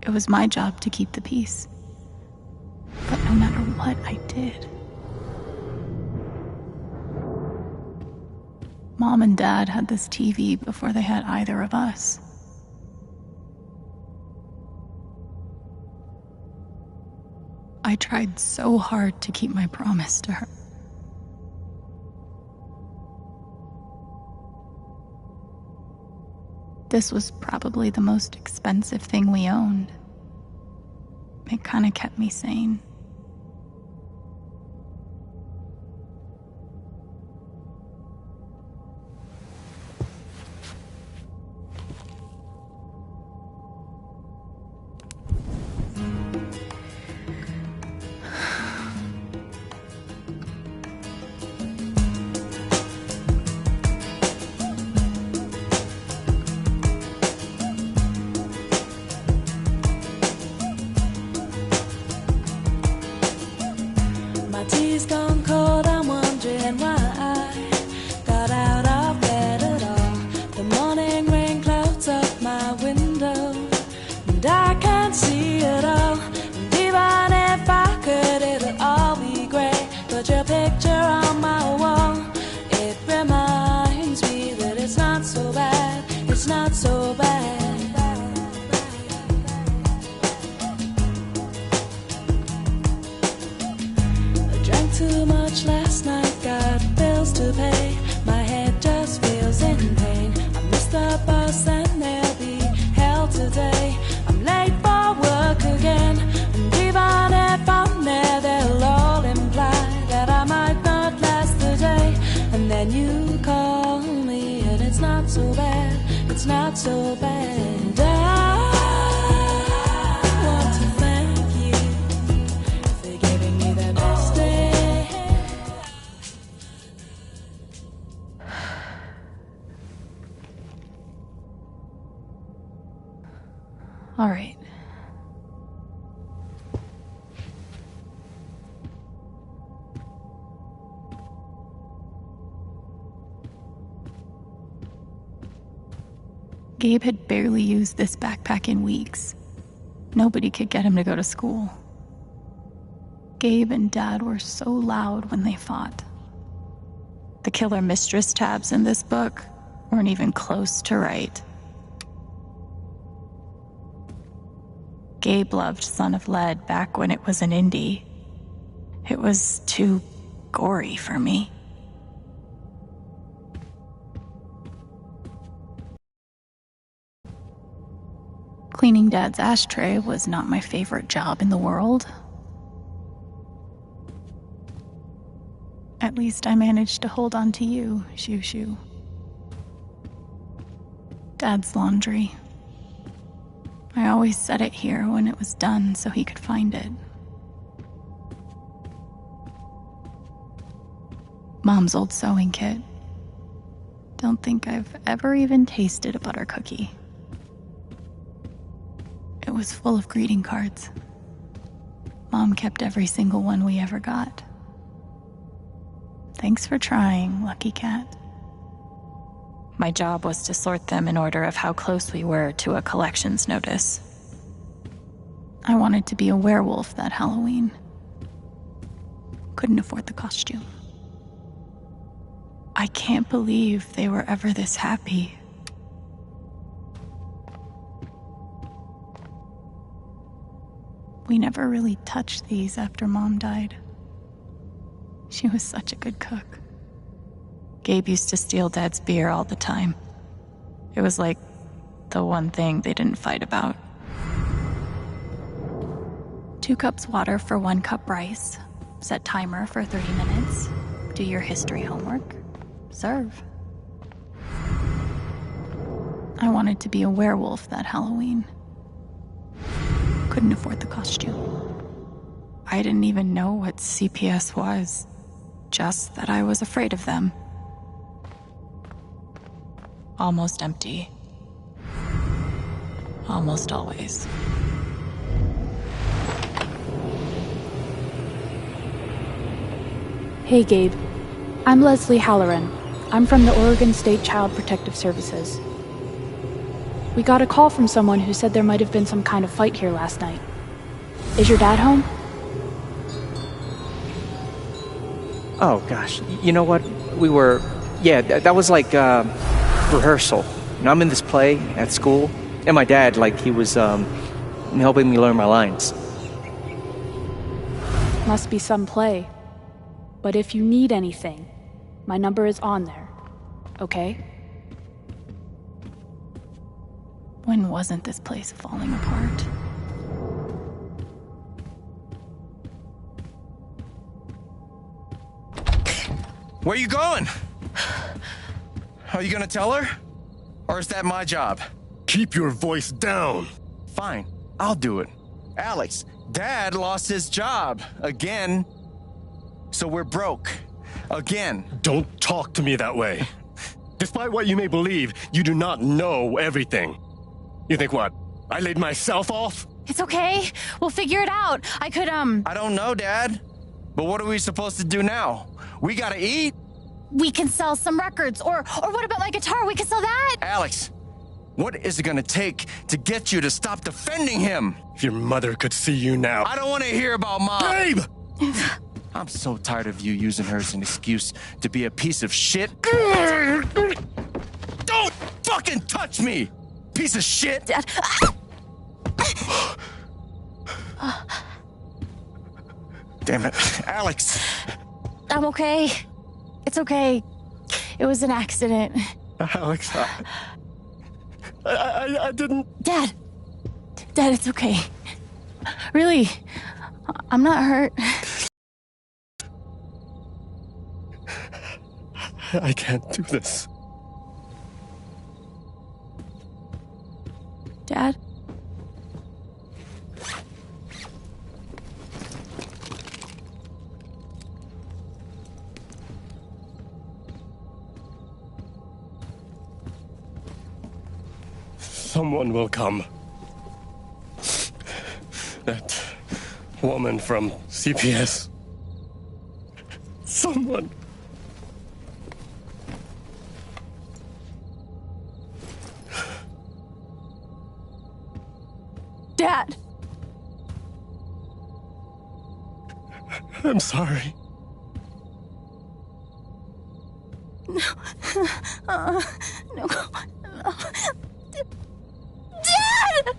It was my job to keep the peace. But no matter what I did, Mom and Dad had this TV before they had either of us. I tried so hard to keep my promise to her. This was probably the most expensive thing we owned. It kind of kept me sane. Tea's gone cold, I'm wondering why I got out of bed at all. The morning rain clouds up my window, and I can't see it all. And even if I could, it'll all be grey. But your picture on my wall, it reminds me that it's not so bad, it's not so bad. Too much last night, got bills to pay. My head just feels in pain. I missed the bus and there'll be hell today. I'm late for work again, and even if I'm there, they'll all imply that I might not last the day. And then you call me, and it's not so bad, it's not so bad. I want to thank you for giving me the best day. All right. Gabe had barely used this backpack in weeks. Nobody could get him to go to school. Gabe and Dad were so loud when they fought. The killer mistress tabs in this book weren't even close to right. Gabe loved Son of Lead back when it was an indie. It was too gory for me. Cleaning Dad's ashtray was not my favorite job in the world. At least I managed to hold on to you, Shoo Shoo. Dad's laundry. I always set it here when it was done so he could find it. Mom's old sewing kit. Don't think I've ever even tasted a butter cookie. It was full of greeting cards. Mom kept every single one we ever got. Thanks for trying, Lucky Cat. My job was to sort them in order of how close we were to a collections notice. I wanted to be a werewolf that Halloween. Couldn't afford the costume. I can't believe they were ever this happy. We never really touched these after Mom died. She was such a good cook. Gabe used to steal Dad's beer all the time. It was like the one thing they didn't fight about. 2 cups water for 1 cup rice. Set timer for 30 minutes. Do your history homework. Serve. I wanted to be a werewolf that Halloween. Couldn't afford the costume. I didn't even know what CPS was, just that I was afraid of them. Almost empty. Almost always. Hey Gabe, I'm Leslie Halloran. I'm from the Oregon State Child Protective Services. We got a call from someone who said there might have been some kind of fight here last night. Is your dad home? Oh, gosh. You know what? Yeah, that was like, rehearsal. You know, I'm in this play at school, and my dad, like, he was, helping me learn my lines. Must be some play. But if you need anything, my number is on there. Okay? When wasn't this place falling apart? Where you going? Are you gonna tell her? Or is that my job? Keep your voice down. Fine, I'll do it. Alex, Dad lost his job again. So we're broke. Again. Don't talk to me that way. Despite what you may believe, you do not know everything. You think what? I laid myself off? It's okay. We'll figure it out. I don't know, Dad. But what are we supposed to do now? We gotta eat. We can sell some records. Or what about my guitar? We can sell that. Alex, what is it gonna take to get you to stop defending him? If your mother could see you now. I don't want to hear about Mom. Babe! I'm so tired of you using her as an excuse to be a piece of shit. Don't fucking touch me, piece of shit. Dad. Damn it, Alex. I'm okay. It's okay. It was an accident. Alex, I didn't... Dad, it's okay. Really, I'm not hurt. I can't do this. Dad? Someone will come. That woman from CPS. Someone. Dad! I'm sorry. No. No. Dad!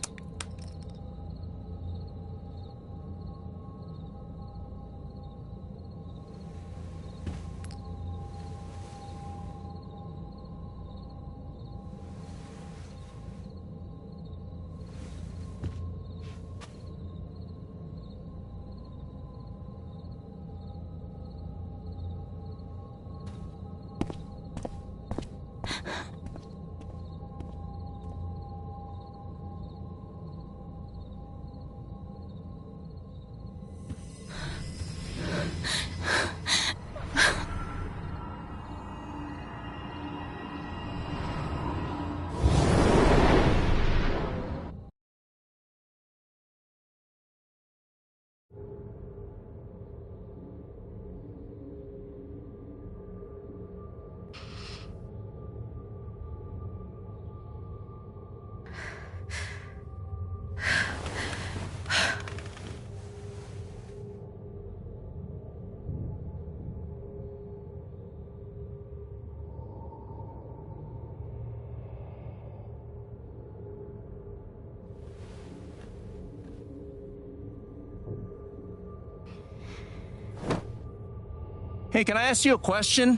Hey, can I ask you a question?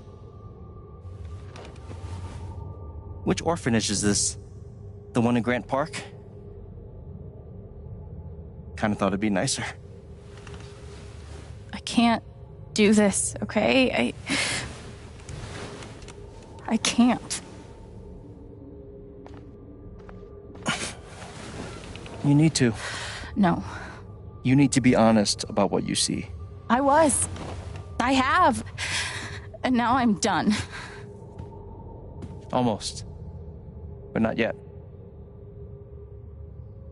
Which orphanage is this? The one in Grant Park? Kinda thought it'd be nicer. I can't do this, okay? I can't. You need to. No. You need to be honest about what you see. I was. I have. And now I'm done. Almost. But not yet.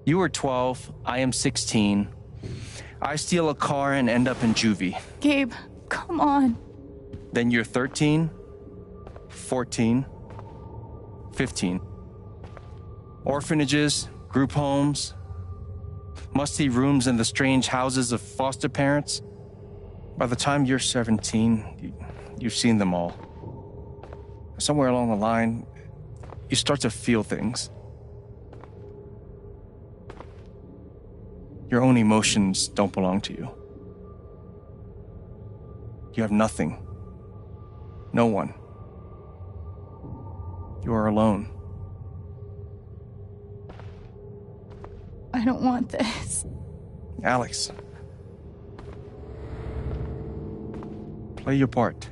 You were 12, I am 16. I steal a car and end up in juvie. Gabe, come on. Then you're 13, 14, 15. Orphanages, group homes, musty rooms in the strange houses of foster parents. By the time you're 17, you've seen them all. Somewhere along the line, you start to feel things. Your own emotions don't belong to you. You have nothing. No one. You are alone. I don't want this. Alex. Play your part.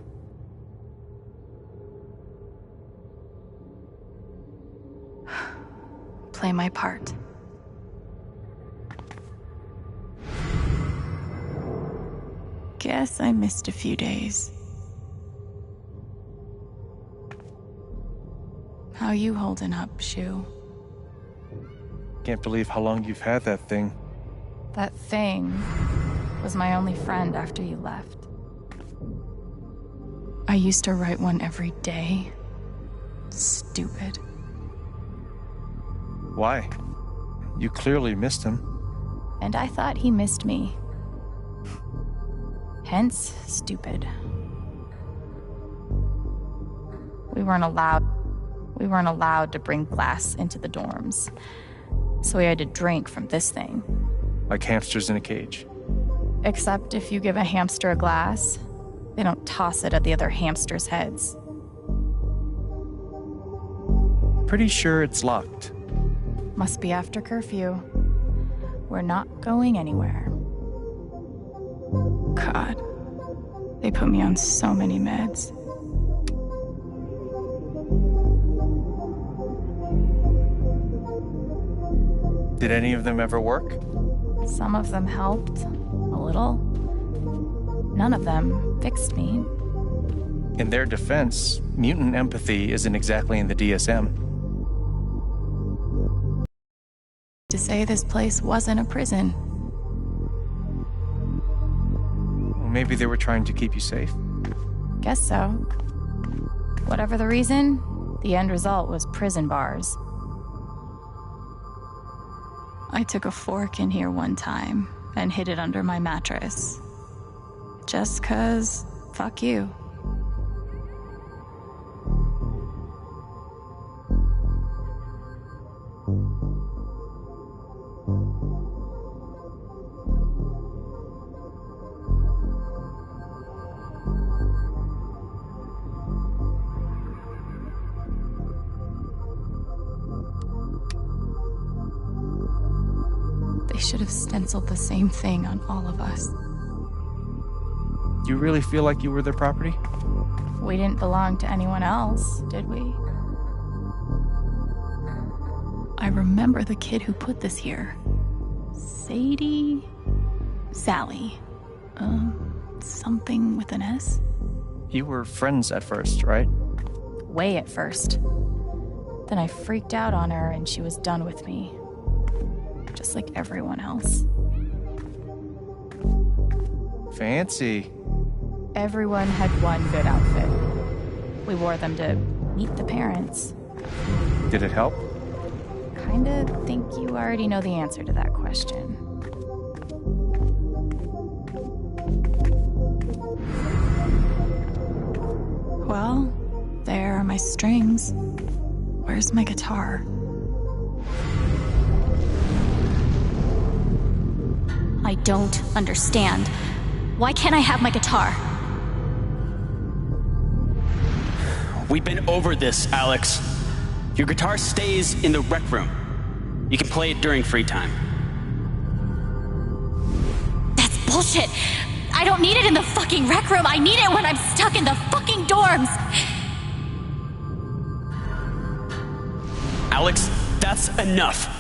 Play my part. Guess I missed a few days. How you holding up, Shu? Can't believe how long you've had that thing. That thing was my only friend after you left. I used to write one every day. Stupid. Why? You clearly missed him. And I thought he missed me. Hence, stupid. We weren't allowed to bring glass into the dorms. So we had to drink from this thing. Like hamsters in a cage. Except if you give a hamster a glass, they don't toss it at the other hamsters' heads. Pretty sure it's locked. Must be after curfew. We're not going anywhere. God, they put me on so many meds. Did any of them ever work? Some of them helped, a little. None of them fixed me. In their defense, mutant empathy isn't exactly in the DSM. To say this place wasn't a prison. Well, maybe they were trying to keep you safe. Guess so. Whatever the reason, the end result was prison bars. I took a fork in here one time and hid it under my mattress. Just 'cause, fuck you. They should have stenciled the same thing on all of us. You really feel like you were their property? We didn't belong to anyone else, did we? I remember the kid who put this here. Sally. Something with an S? You were friends at first, right? Way at first. Then I freaked out on her and she was done with me. Just like everyone else. Fancy. Everyone had one good outfit. We wore them to meet the parents. Did it help? Kinda think you already know the answer to that question. Well, there are my strings. Where's my guitar? I don't understand. Why can't I have my guitar? We've been over this, Alex. Your guitar stays in the rec room. You can play it during free time. That's bullshit. I don't need it in the fucking rec room. I need it when I'm stuck in the fucking dorms. Alex, that's enough.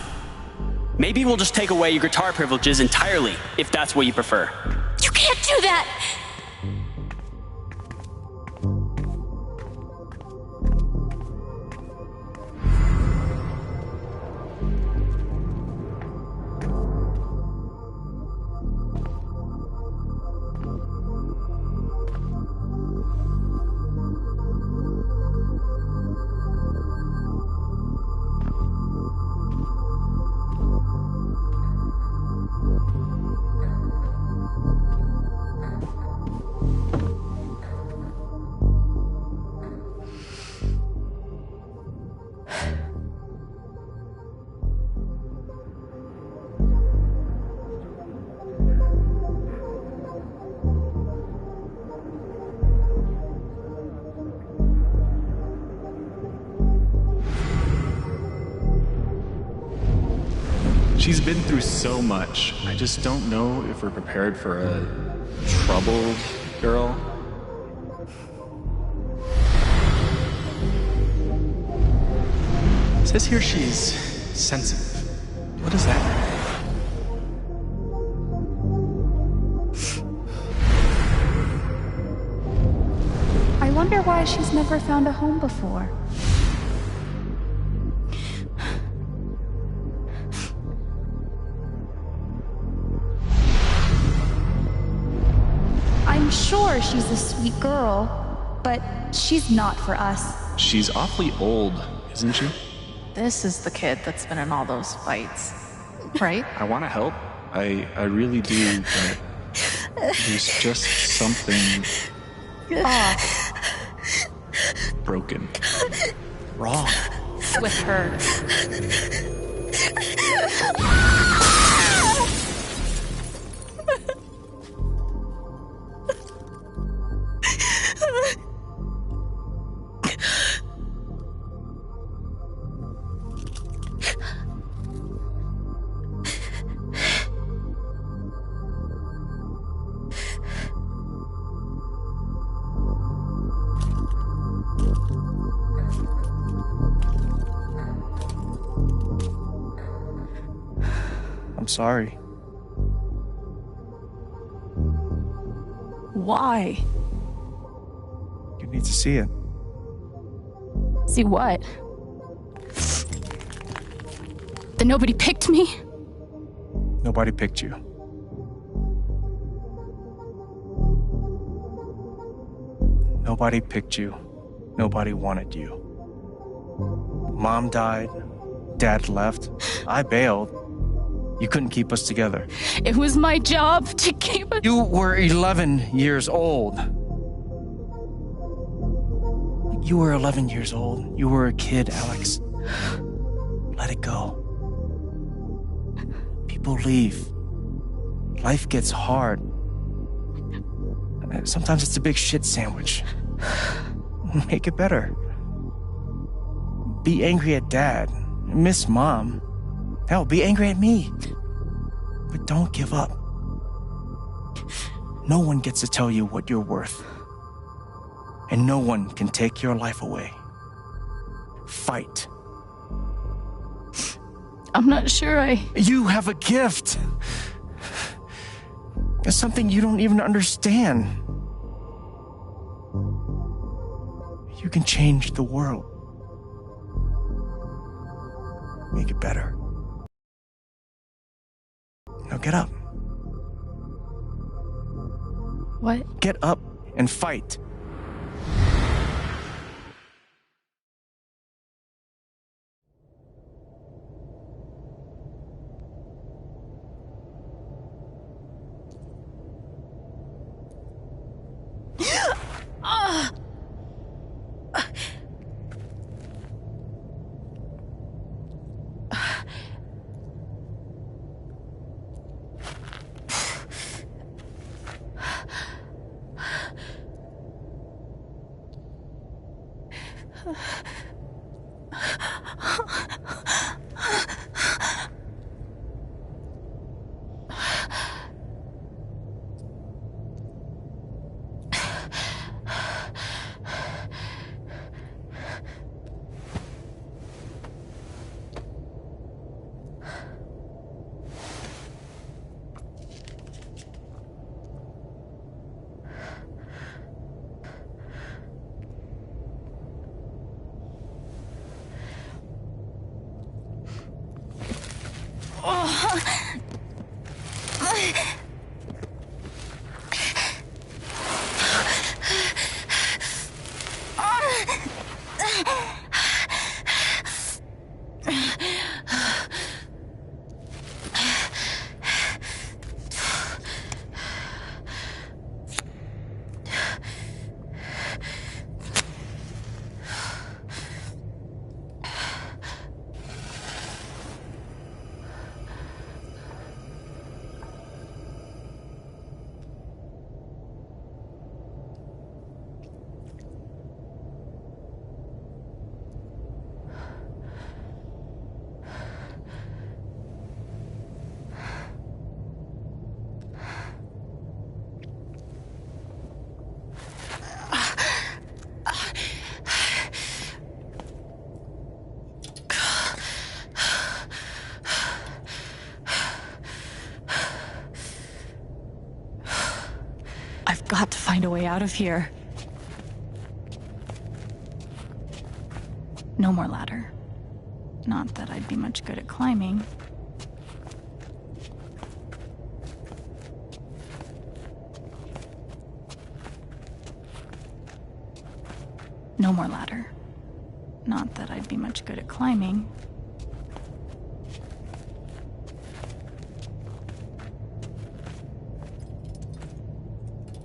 Maybe we'll just take away your guitar privileges entirely, if that's what you prefer. You can't do that! She's been through so much. I just don't know if we're prepared for a troubled girl. It says here she's sensitive. What does that mean? I wonder why she's never found a home before. I'm sure she's a sweet girl, but she's not for us. She's awfully old, isn't she? This is the kid that's been in all those fights, right? I want to help. I really do, but there's just something Off. broken. Wrong. With her. I'm sorry. Why? You need to see it. See what? That nobody picked me? Nobody picked you. Nobody picked you. Nobody wanted you. Mom died. Dad left. I bailed. You couldn't keep us together. It was my job to keep us. You were 11 years old. You were 11 years old. You were a kid, Alex. Let it go. People leave. Life gets hard. Sometimes it's a big shit sandwich. Make it better. Be angry at Dad. Miss Mom. Hell, be angry at me. But don't give up. No one gets to tell you what you're worth. And no one can take your life away. Fight. I'm not sure You have a gift. It's something you don't even understand. You can change the world. Make it better. Now get up. What? Get up and fight. got to find a way out of here. No more ladder. Not that I'd be much good at climbing. No more ladder. Not that I'd be much good at climbing.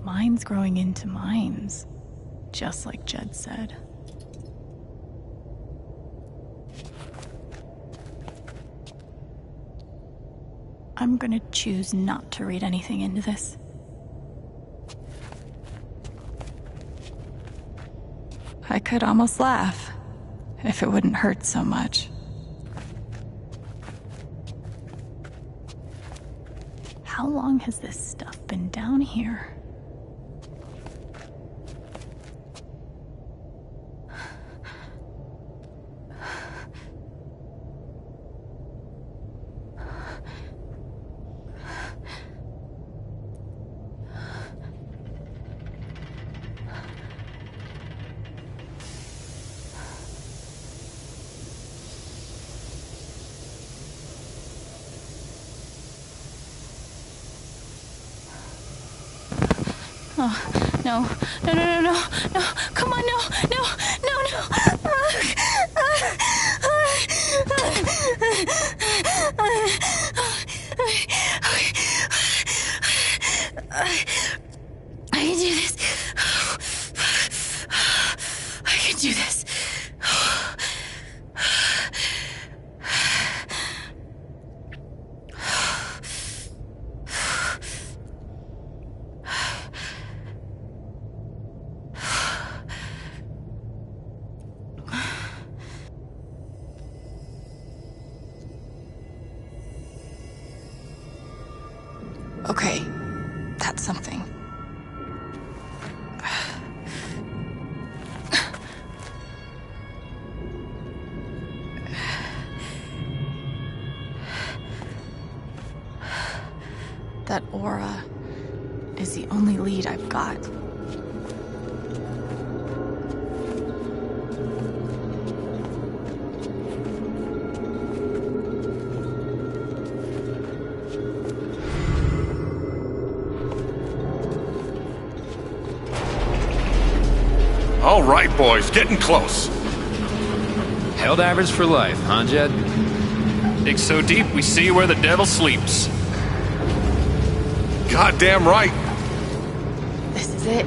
Mines growing into mines, just like Jed said. I'm gonna choose not to read anything into this. I could almost laugh if it wouldn't hurt so much. How long has this stuff been down here? Oh, no, no, no, no, no, no, come on, no, no, no, no. I can do this. I can do this. Okay, that's something. That aura is the only lead I've got. All right, boys, getting close. Helldivers for life, huh, Jed? Dig so deep, we see where the devil sleeps. Goddamn right. This is it.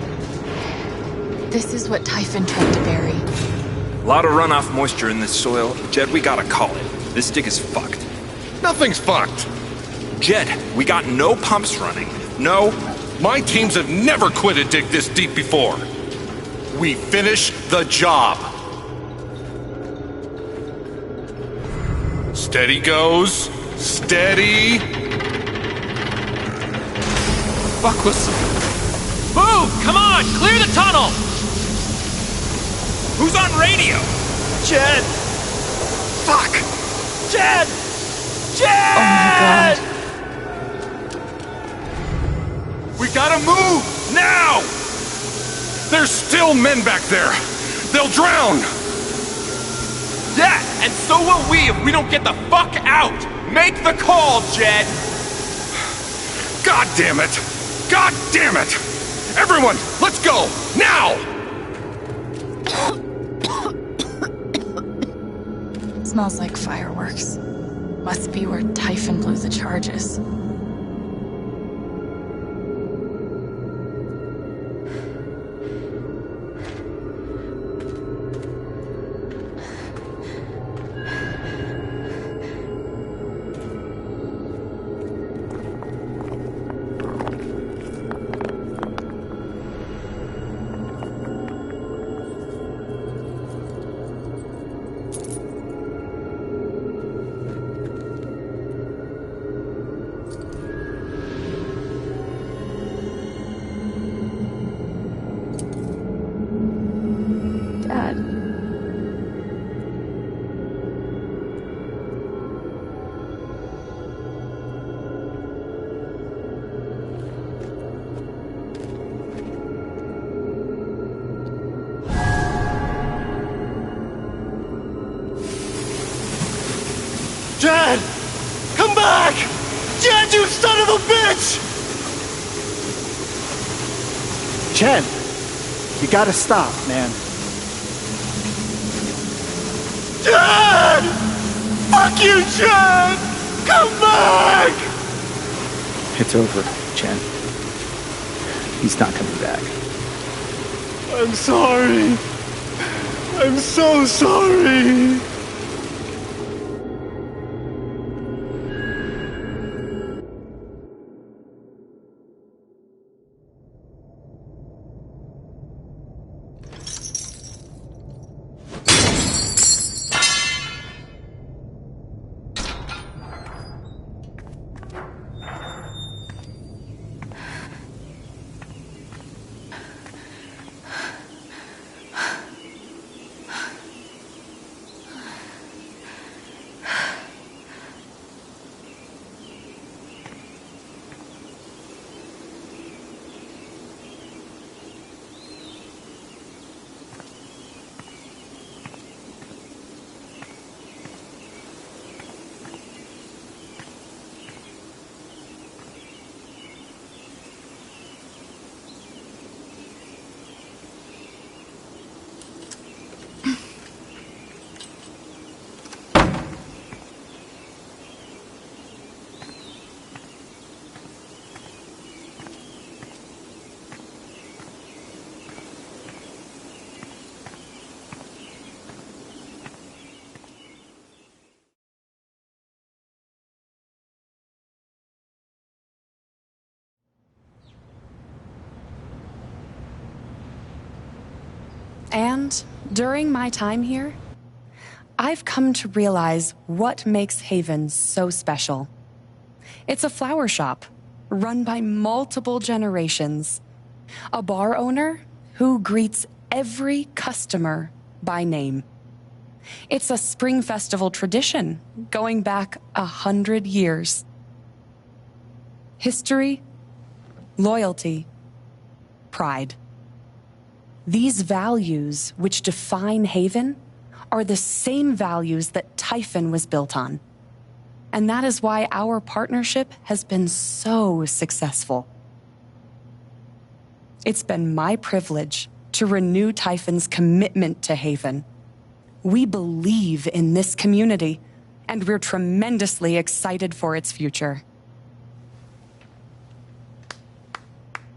This is what Typhon tried to bury. A lot of runoff moisture in this soil. Jed, we gotta call it. This dig is fucked. Nothing's fucked. Jed, we got no pumps running. No. My teams have never quit a dig this deep before. We finish the job. Steady goes. Steady. Fuck with some. Move! Come on! Clear the tunnel! Who's on radio? Jed! Fuck! Jed! Jed! Oh my god. We gotta move! Now! There's still men back there. They'll drown. Yeah, and so will we if we don't get the fuck out! Make the call, Jed! God damn it! God damn it! Everyone, let's go! Now! Smells like fireworks. Must be where Typhon blew the charges. Come back! Jed, you son of a bitch! Chen, you gotta stop, man. Jed! Fuck you, Jed! Come back! It's over, Chen. He's not coming back. I'm sorry. I'm so sorry. And during my time here, I've come to realize what makes Haven so special. It's a flower shop run by multiple generations, a bar owner who greets every customer by name. It's a spring festival tradition going back 100 years. History, loyalty, pride. These values which define Haven are the same values that Typhon was built on. And that is why our partnership has been so successful. It's been my privilege to renew Typhon's commitment to Haven. We believe in this community, and we're tremendously excited for its future.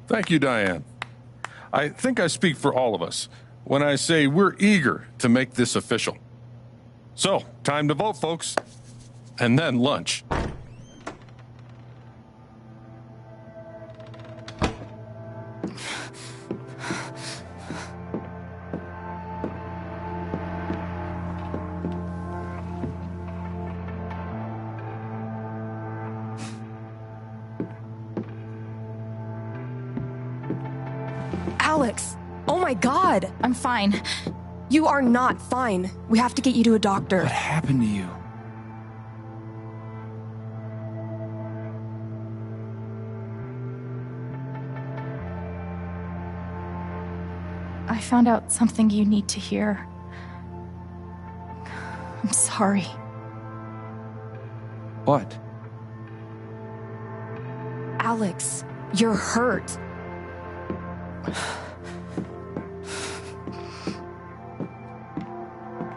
Thank you, Diane. I think I speak for all of us when I say we're eager to make this official. So, time to vote, folks. And then lunch. Alex! Oh my God! I'm fine. You are not fine. We have to get you to a doctor. What happened to you? I found out something you need to hear. I'm sorry. What? Alex, you're hurt.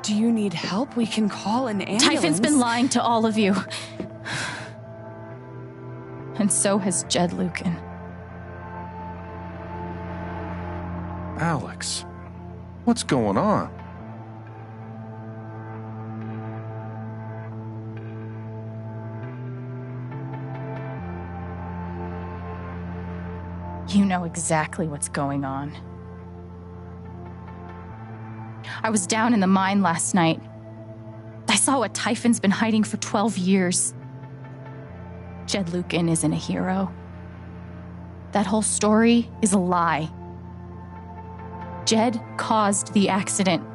Do you need help? We can call an ambulance. Typhon's been lying to all of you. And so has Jed Lucan. Alex, what's going on? You know exactly what's going on. I was down in the mine last night. I saw what Typhon's been hiding for 12 years. Jed Lucan isn't a hero. That whole story is a lie. Jed caused the accident.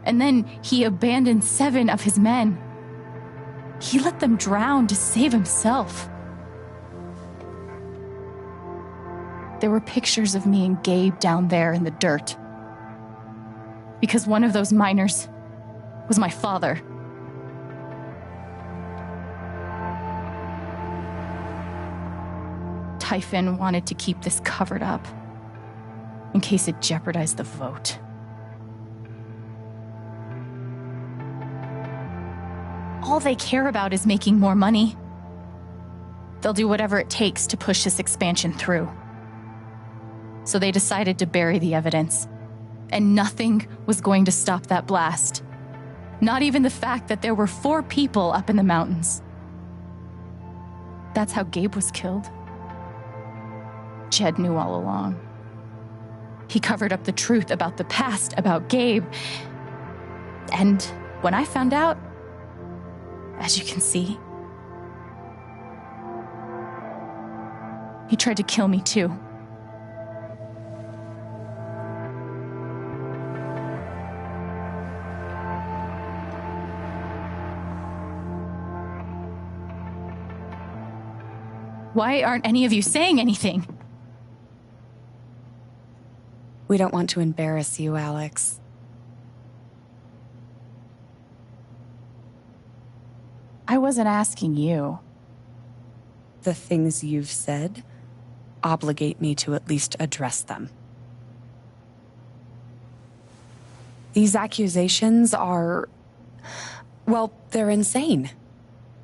And then he abandoned 7 of his men. He let them drown to save himself. There were pictures of me and Gabe down there in the dirt. Because one of those miners was my father. Typhon wanted to keep this covered up in case it jeopardized the vote. All they care about is making more money. They'll do whatever it takes to push this expansion through. So they decided to bury the evidence. And nothing was going to stop that blast. Not even the fact that there were 4 people up in the mountains. That's how Gabe was killed. Jed knew all along. He covered up the truth about the past, about Gabe. And when I found out, as you can see, he tried to kill me too. Why aren't any of you saying anything? We don't want to embarrass you, Alex. I wasn't asking you. The things you've said obligate me to at least address them. These accusations are, well, they're insane.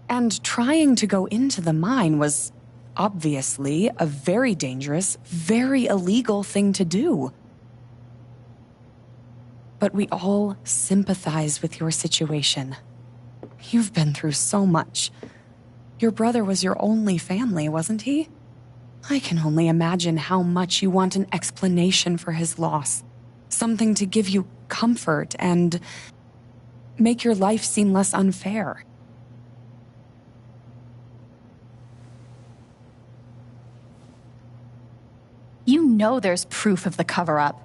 And trying to go into the mine was obviously a very dangerous, very illegal thing to do. But we all sympathize with your situation. You've been through so much. Your brother was your only family, wasn't he? I can only imagine how much you want an explanation for his loss. Something to give you comfort and make your life seem less unfair. You know there's proof of the cover-up.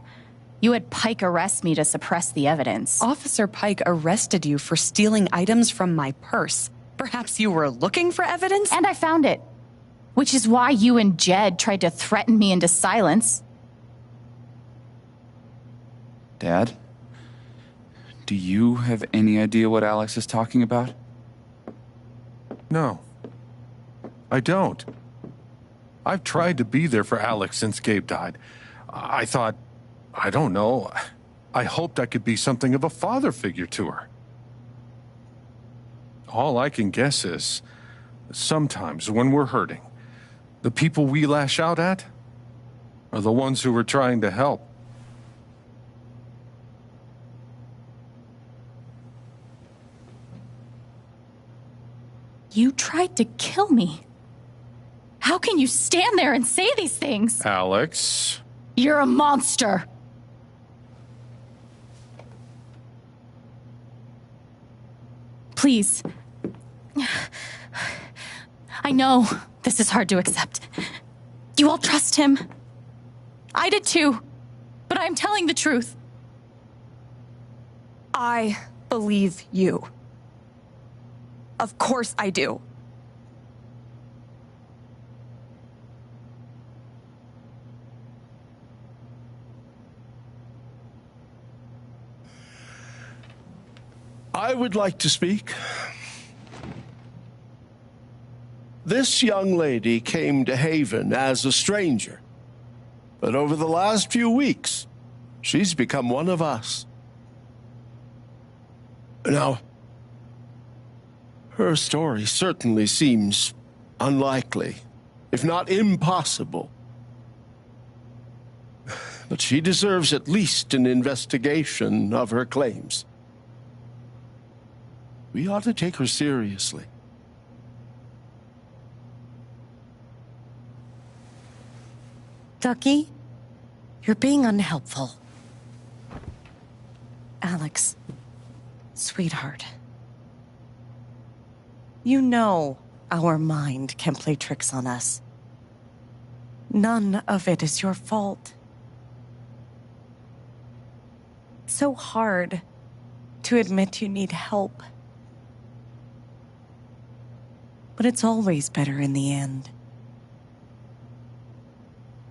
You had Pike arrest me to suppress the evidence. Officer Pike arrested you for stealing items from my purse. Perhaps you were looking for evidence? And I found it. Which is why you and Jed tried to threaten me into silence. Dad? Do you have any idea what Alex is talking about? No. I don't. I've tried to be there for Alex since Gabe died. I thought, I don't know, I hoped I could be something of a father figure to her. All I can guess is, sometimes when we're hurting, the people we lash out at are the ones who are trying to help. You tried to kill me. How can you stand there and say these things? Alex. You're a monster. Please. I know this is hard to accept. You all trust him. I did too. But I'm telling the truth. I believe you. Of course I do. I would like to speak. This young lady came to Haven as a stranger, but over the last few weeks, she's become one of us. Now, her story certainly seems unlikely, if not impossible. But she deserves at least an investigation of her claims. We ought to take her seriously. Ducky, you're being unhelpful. Alex, sweetheart. You know our mind can play tricks on us. None of it is your fault. It's so hard to admit you need help. But it's always better in the end.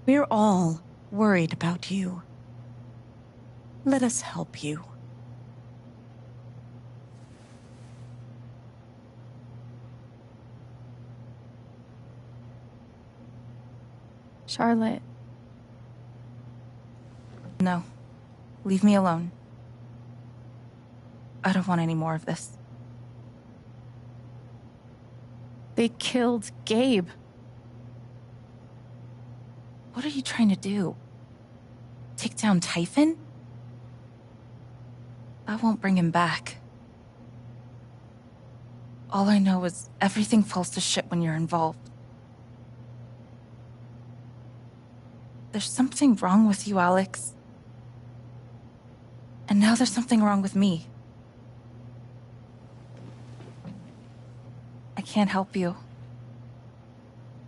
We're all worried about you. Let us help you. Charlotte. No. Leave me alone. I don't want any more of this. They killed Gabe. What are you trying to do? Take down Typhon? I won't bring him back. All I know is everything falls to shit when you're involved. There's something wrong with you, Alex. And now there's something wrong with me. I can't help you.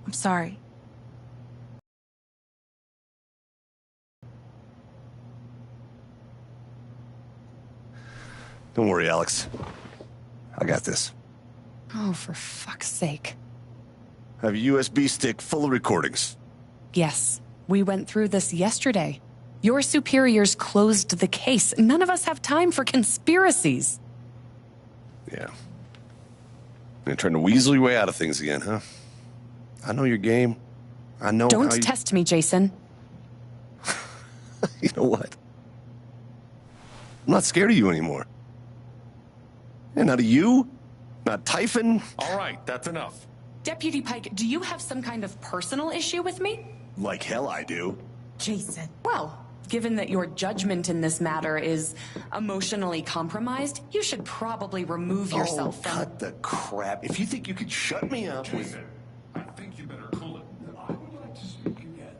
I'm sorry. Don't worry, Alex. I got this. Oh, for fuck's sake. I have a USB stick full of recordings. Yes, we went through this yesterday. Your superiors closed the case. None of us have time for conspiracies. Yeah. You're trying to weasel your way out of things again, huh? I know your game. I know Don't how you... test me, Jason. You know what? I'm not scared of you anymore. And not of you, not Typhon. All right, that's enough. Deputy Pike, do you have some kind of personal issue with me? Like hell I do. Jason. Well, given that your judgment in this matter is emotionally compromised, you should probably remove yourself from... cut the crap. If you think you could shut me up... Jason, I think you better cool it. I would like to speak again.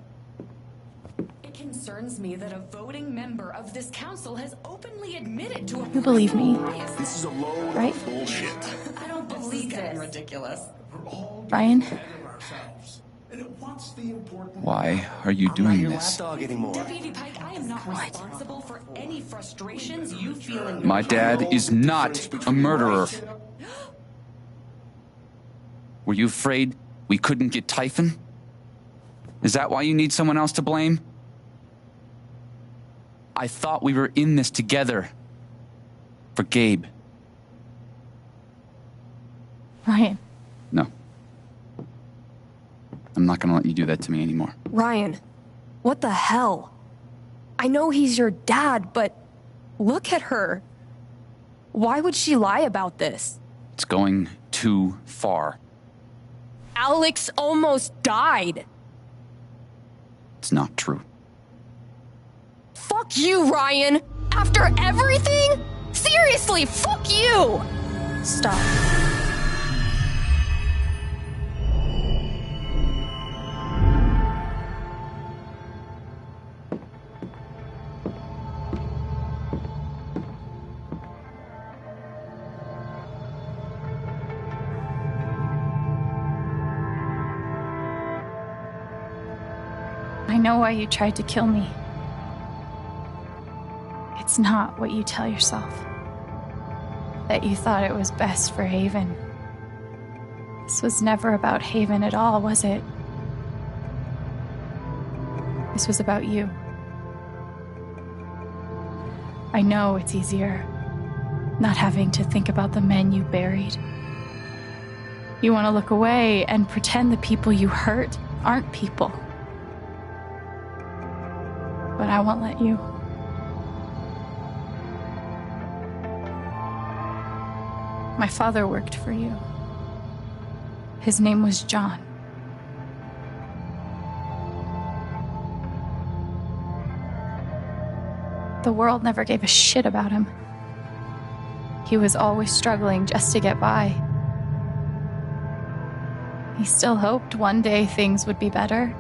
It concerns me that a voting member of this council has openly admitted to a... You believe me, This is a load right? of bullshit. I don't believe this. Ridiculous. Ryan? Why are you doing your this? lapdog anymore. Deputy Pike, I am not responsible for any frustrations you feel in your... My dad is not a murderer. Were you afraid we couldn't get Typhon? Is that why you need someone else to blame? I thought we were in this together. For Gabe. Ryan. No. I'm not gonna let you do that to me anymore. Ryan, what the hell? I know he's your dad, but look at her. Why would she lie about this? It's going too far. Alex almost died. It's not true. Fuck you, Ryan! After everything? Seriously, fuck you! Stop. I know why you tried to kill me. It's not what you tell yourself. That you thought it was best for Haven. This was never about Haven at all, was it? This was about you. I know it's easier not having to think about the men you buried. You want to look away and pretend the people you hurt aren't people. But I won't let you. My father worked for you. His name was John. The world never gave a shit about him. He was always struggling just to get by. He still hoped one day things would be better.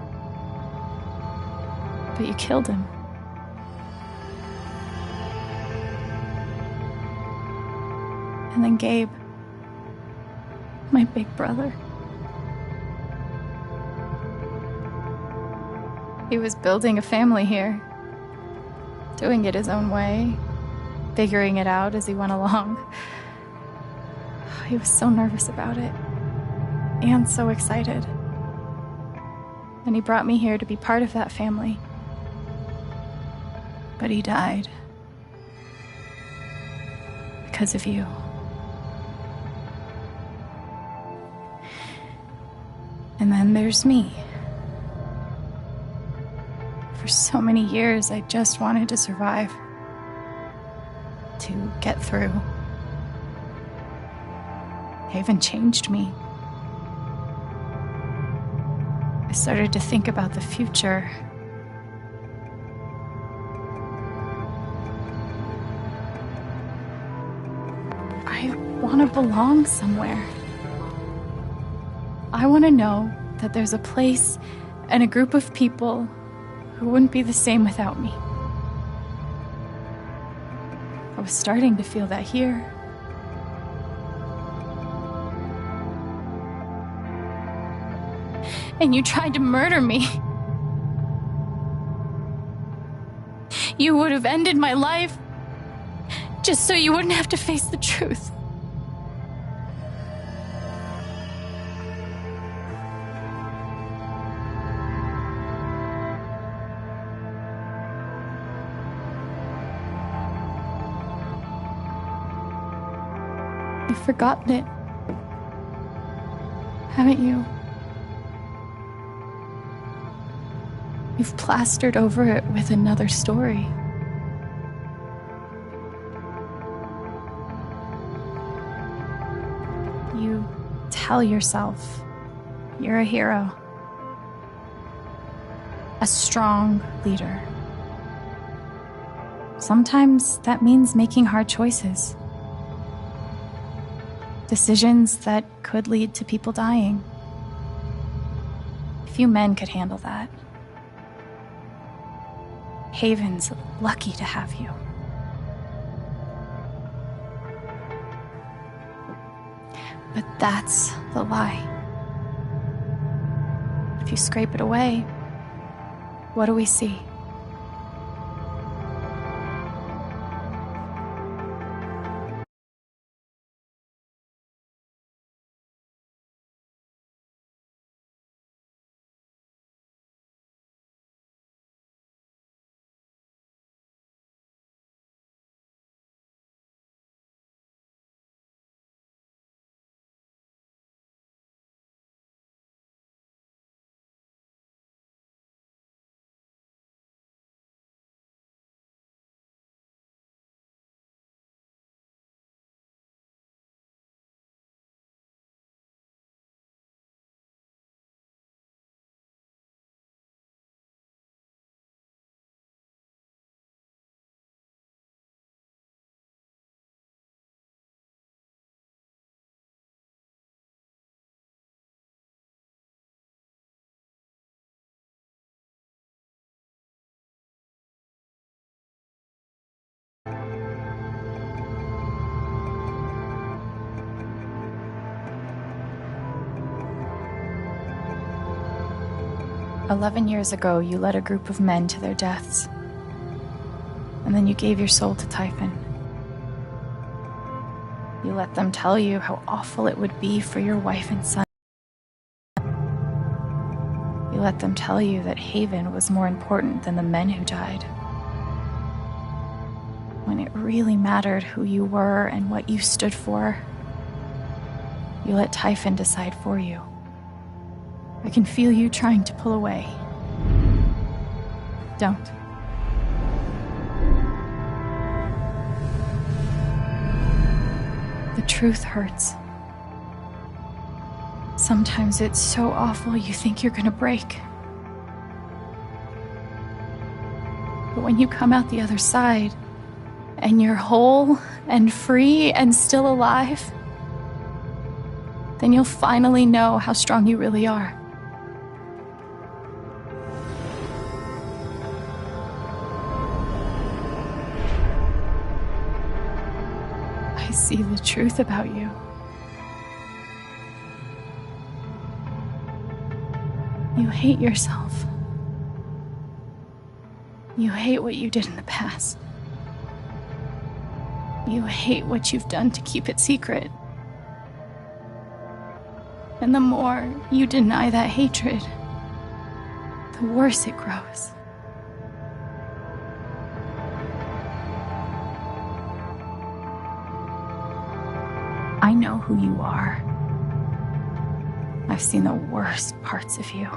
But you killed him. And then Gabe, my big brother. He was building a family here, doing it his own way, figuring it out as he went along. He was so nervous about it, and so excited. And he brought me here to be part of that family. But he died. Because of you. And then there's me. For so many years, I just wanted to survive. To get through. Haven changed me. I started to think about the future. I want to belong somewhere. I want to know that there's a place and a group of people who wouldn't be the same without me. I was starting to feel that here. And you tried to murder me. You would have ended my life just so you wouldn't have to face the truth. You've forgotten it, haven't you? You've plastered over it with another story. You tell yourself you're a hero, a strong leader. Sometimes that means making hard choices. Decisions that could lead to people dying. Few men could handle that. Haven's lucky to have you. But that's the lie. If you scrape it away, what do we see? "11 years ago, you led a group of men to their deaths. And then you gave your soul to Typhon. You let them tell you how awful it would be for your wife and son. You let them tell you that Haven was more important than the men who died. When it really mattered who you were and what you stood for, you let Typhon decide for you. I can feel you trying to pull away. Don't. The truth hurts. Sometimes it's so awful you think you're gonna break. But when you come out the other side, and you're whole and free and still alive, then you'll finally know how strong you really are. I see the truth about you. You hate yourself. You hate what you did in the past. You hate what you've done to keep it secret. And the more you deny that hatred, the worse it grows. I know who you are. I've seen the worst parts of you.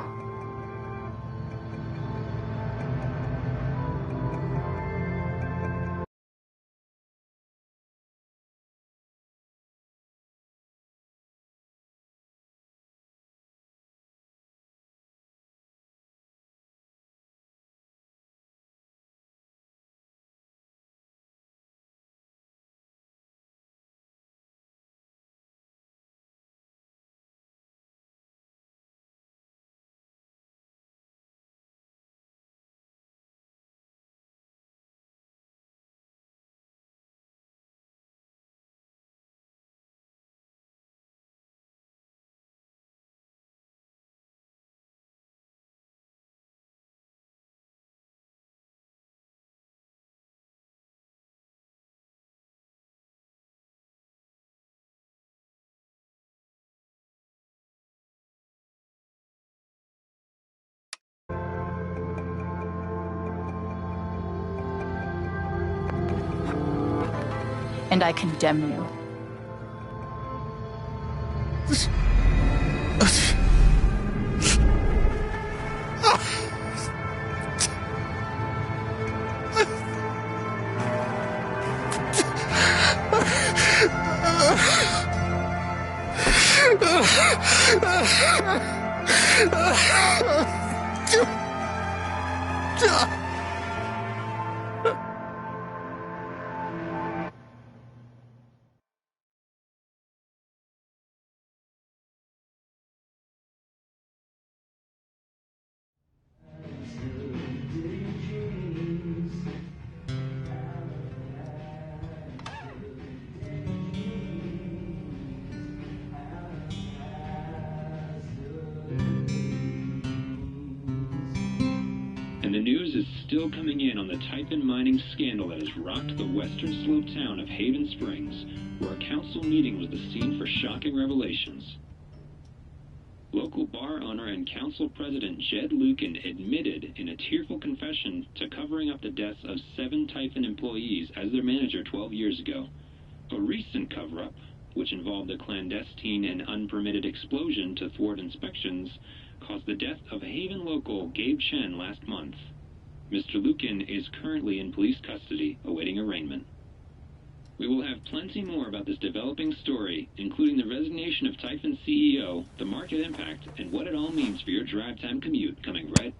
and I condemn you. And the news is still coming in on the Typhon mining scandal that has rocked the western slope town of Haven Springs, where a council meeting was the scene for shocking revelations. Local bar owner and council president Jed Lucan admitted in a tearful confession to covering up the deaths of 7 Typhon employees as their manager 12 years ago. A recent cover-up, which involved a clandestine and unpermitted explosion to thwart inspections, caused the death of Haven local Gabe Chen last month. Mr. Lucan is currently in police custody, awaiting arraignment. We will have plenty more about this developing story, including the resignation of Typhon CEO, the market impact, and what it all means for your drive time commute, coming right.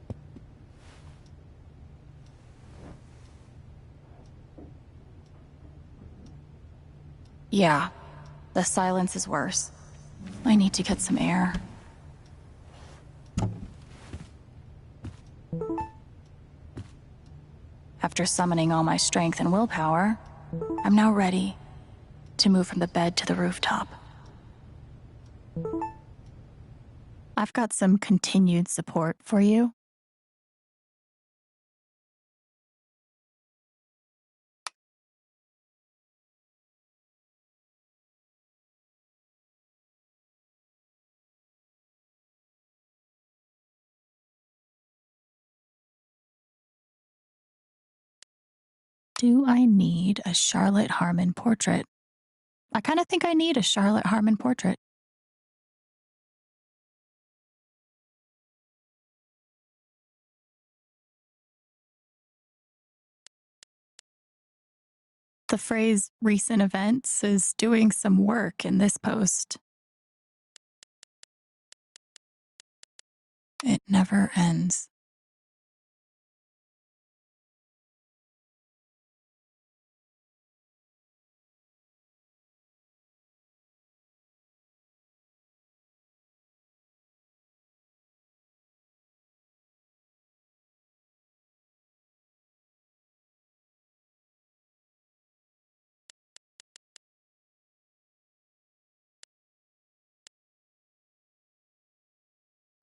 Yeah, the silence is worse. I need to get some air. After summoning all my strength and willpower, I'm now ready to move from the bed to the rooftop. I've got some continued support for you. Do I need a Charlotte Harmon portrait? I kind of think I need a Charlotte Harmon portrait. The phrase recent events is doing some work in this post. It never ends.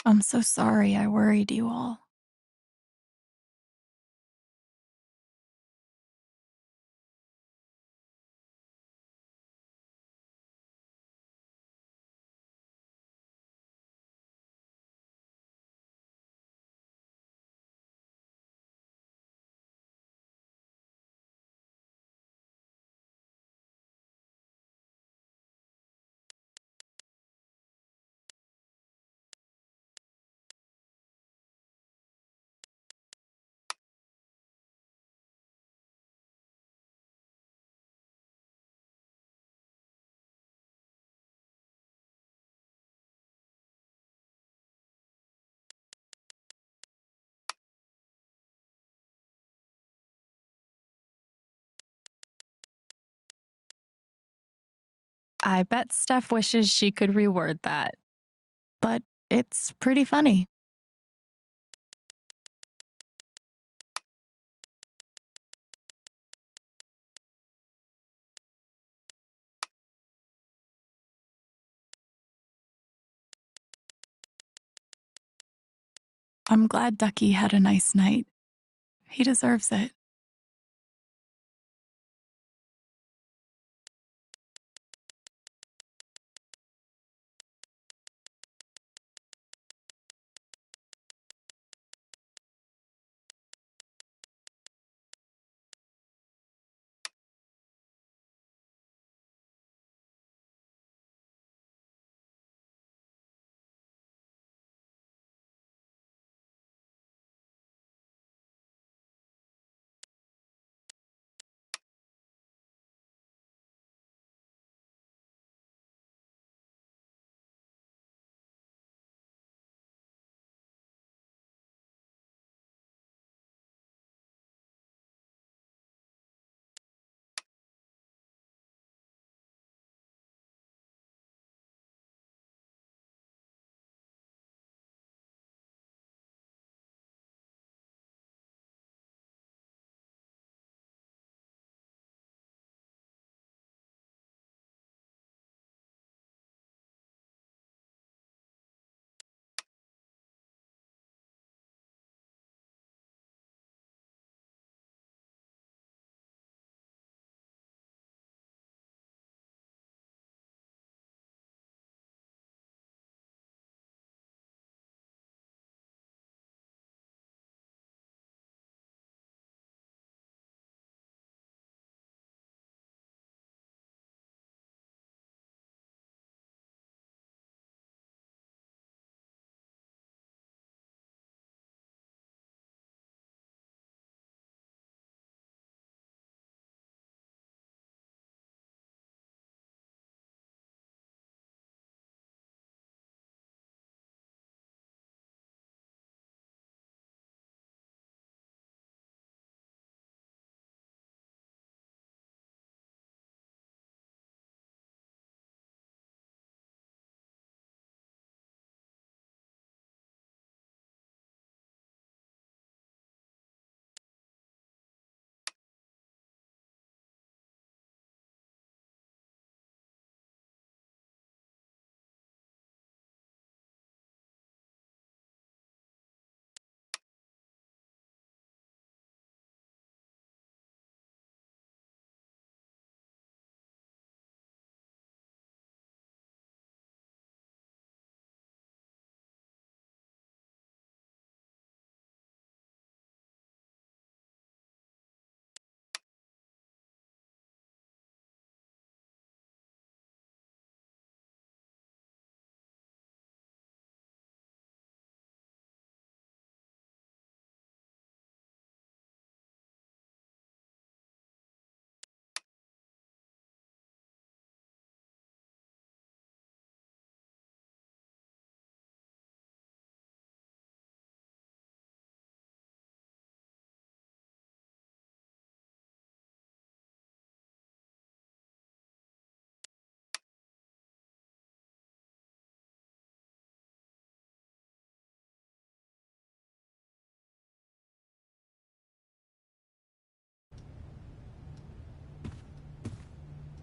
I'm so sorry I worried you all. I bet Steph wishes she could reword that. But it's pretty funny. I'm glad Ducky had a nice night. He deserves it.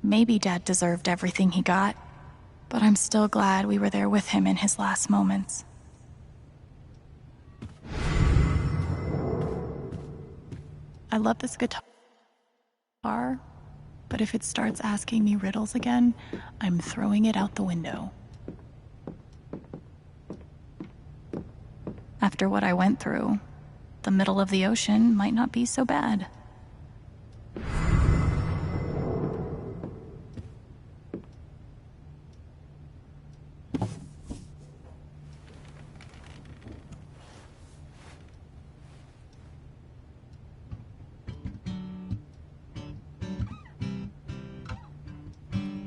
Maybe Dad deserved everything he got, but I'm still glad we were there with him in his last moments. I love this guitar, but if it starts asking me riddles again, I'm throwing it out the window. After what I went through, the middle of the ocean might not be so bad.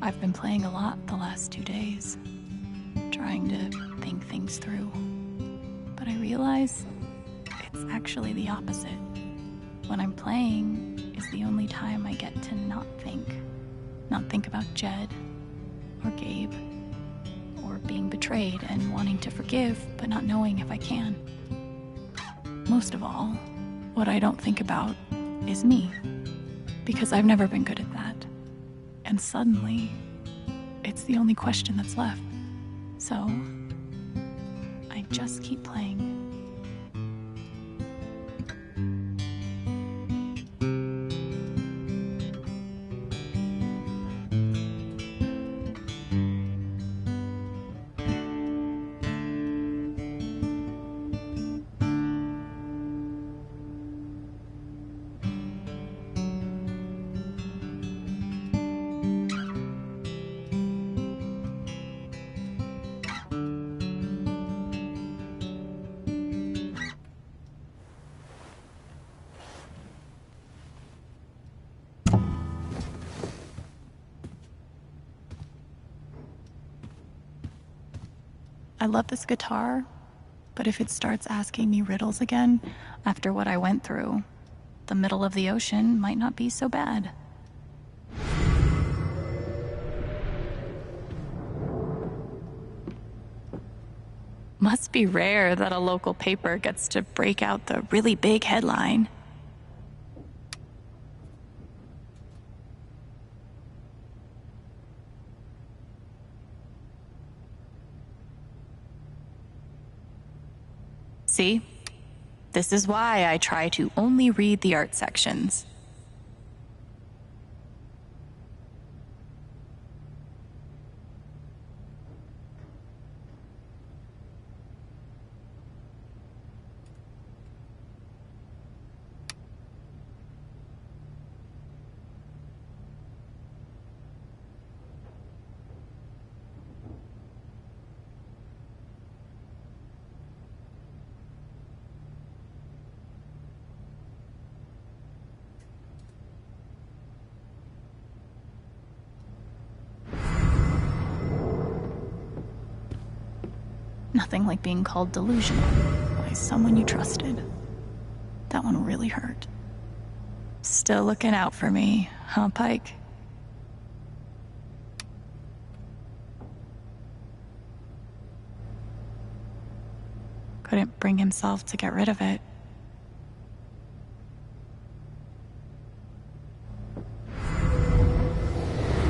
I've been playing a lot the last 2 days, trying to think things through. But I realize it's actually the opposite. When I'm playing is the only time I get to not think. Not think about Jed, or Gabe, or being betrayed and wanting to forgive, but not knowing if I can. Most of all, what I don't think about is me, because I've never been good at that. And suddenly, it's the only question that's left. So, I just keep playing. I love this guitar, but if it starts asking me riddles again, after what I went through, the middle of the ocean might not be so bad. Must be rare that a local paper gets to break out the really big headline. See? This is why I try to only read the art sections. Nothing like being called delusional by someone you trusted. That one really hurt. Still looking out for me, huh, Pike? Couldn't bring himself to get rid of it.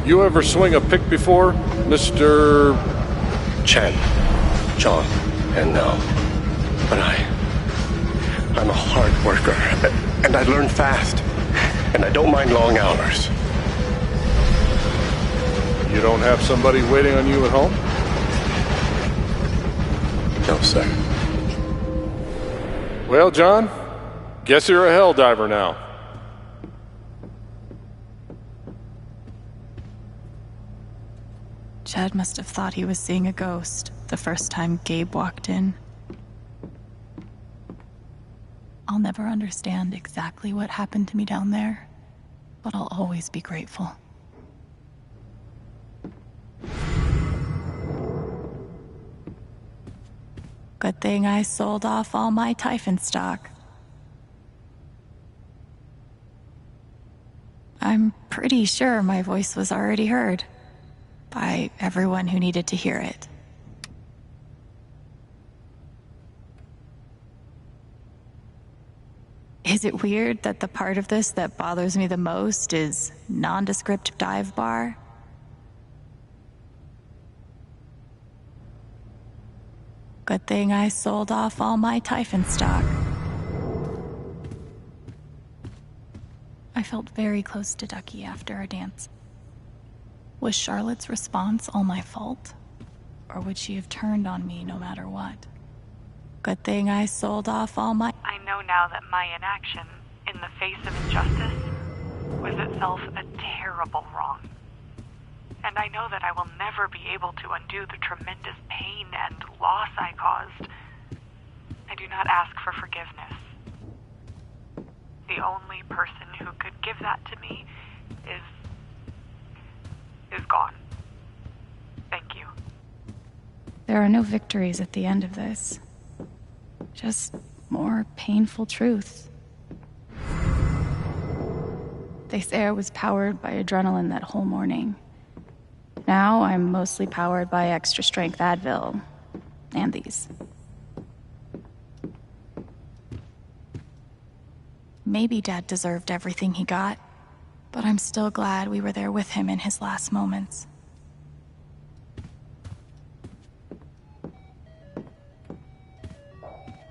You ever swing a pick before, Mr. Chen, John, and now. But I'm a hard worker, and I learn fast, and I don't mind long hours. You don't have somebody waiting on you at home? No, sir. Well, John, guess you're a hell diver now. Jed must have thought he was seeing a ghost the first time Gabe walked in. I'll never understand exactly what happened to me down there, but I'll always be grateful. Good thing I sold off all my Typhon stock. I'm pretty sure my voice was already heard by everyone who needed to hear it. Is it weird that the part of this that bothers me the most is nondescript dive bar? Good thing I sold off all my Typhon stock. I felt very close to Ducky after our dance. Was Charlotte's response all my fault? Or would she have turned on me no matter what? Good thing I sold off all my... I know now that my inaction, in the face of injustice, was itself a terrible wrong. And I know that I will never be able to undo the tremendous pain and loss I caused. I do not ask for forgiveness. The only person who could give that to me is gone. Thank you. There are no victories at the end of this. Just more painful truth. They say I was powered by adrenaline that whole morning. Now I'm mostly powered by extra strength Advil and these. Maybe Dad deserved everything he got, but I'm still glad we were there with him in his last moments.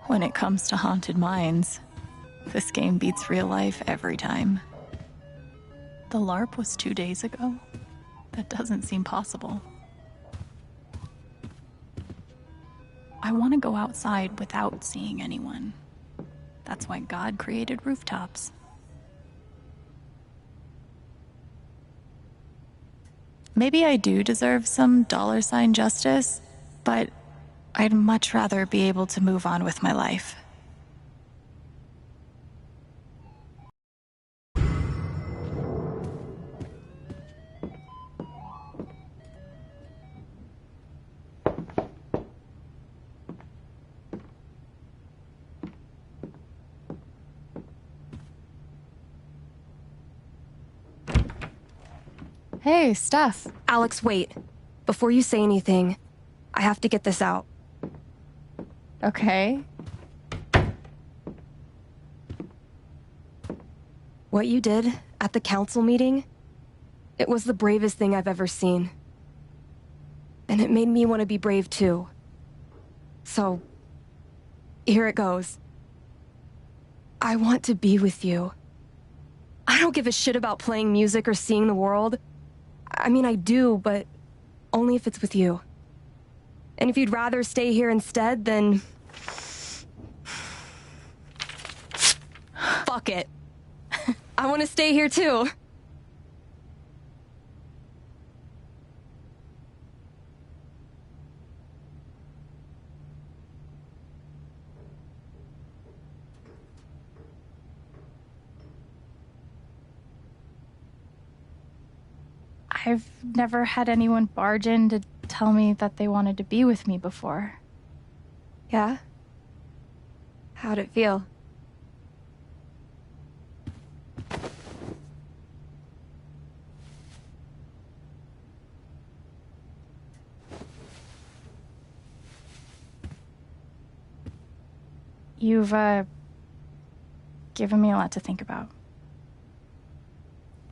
When it comes to haunted mines, this game beats real life every time. The LARP was 2 days ago? That doesn't seem possible. I want to go outside without seeing anyone. That's why God created rooftops. Maybe I do deserve some $ justice, but I'd much rather be able to move on with my life. Hey, Steph. Alex, wait. Before you say anything, I have to get this out. Okay. What you did at the council meeting, it was the bravest thing I've ever seen. And it made me want to be brave too. So, here it goes. I want to be with you. I don't give a shit about playing music or seeing the world. I mean, I do, but only if it's with you. And if you'd rather stay here instead, then... fuck it. I want to stay here too. I've never had anyone barge in to tell me that they wanted to be with me before. Yeah? How'd it feel? You've, given me a lot to think about.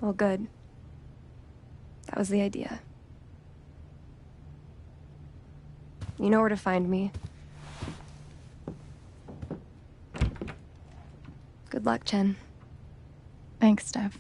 Well, good. That was the idea. You know where to find me. Good luck, Chen. Thanks, Steph.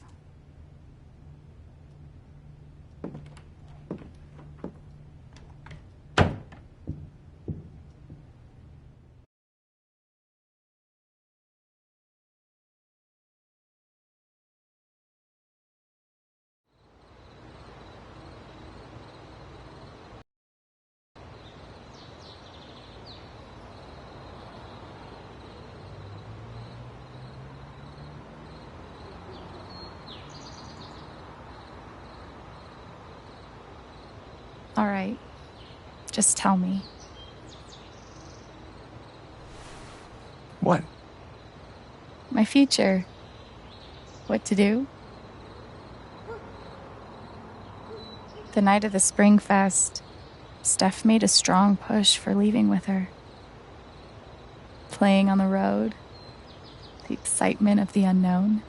All right. Just tell me. What? My future. What to do? The night of the Spring Fest, Steph made a strong push for leaving with her. Playing on the road. The excitement of the unknown.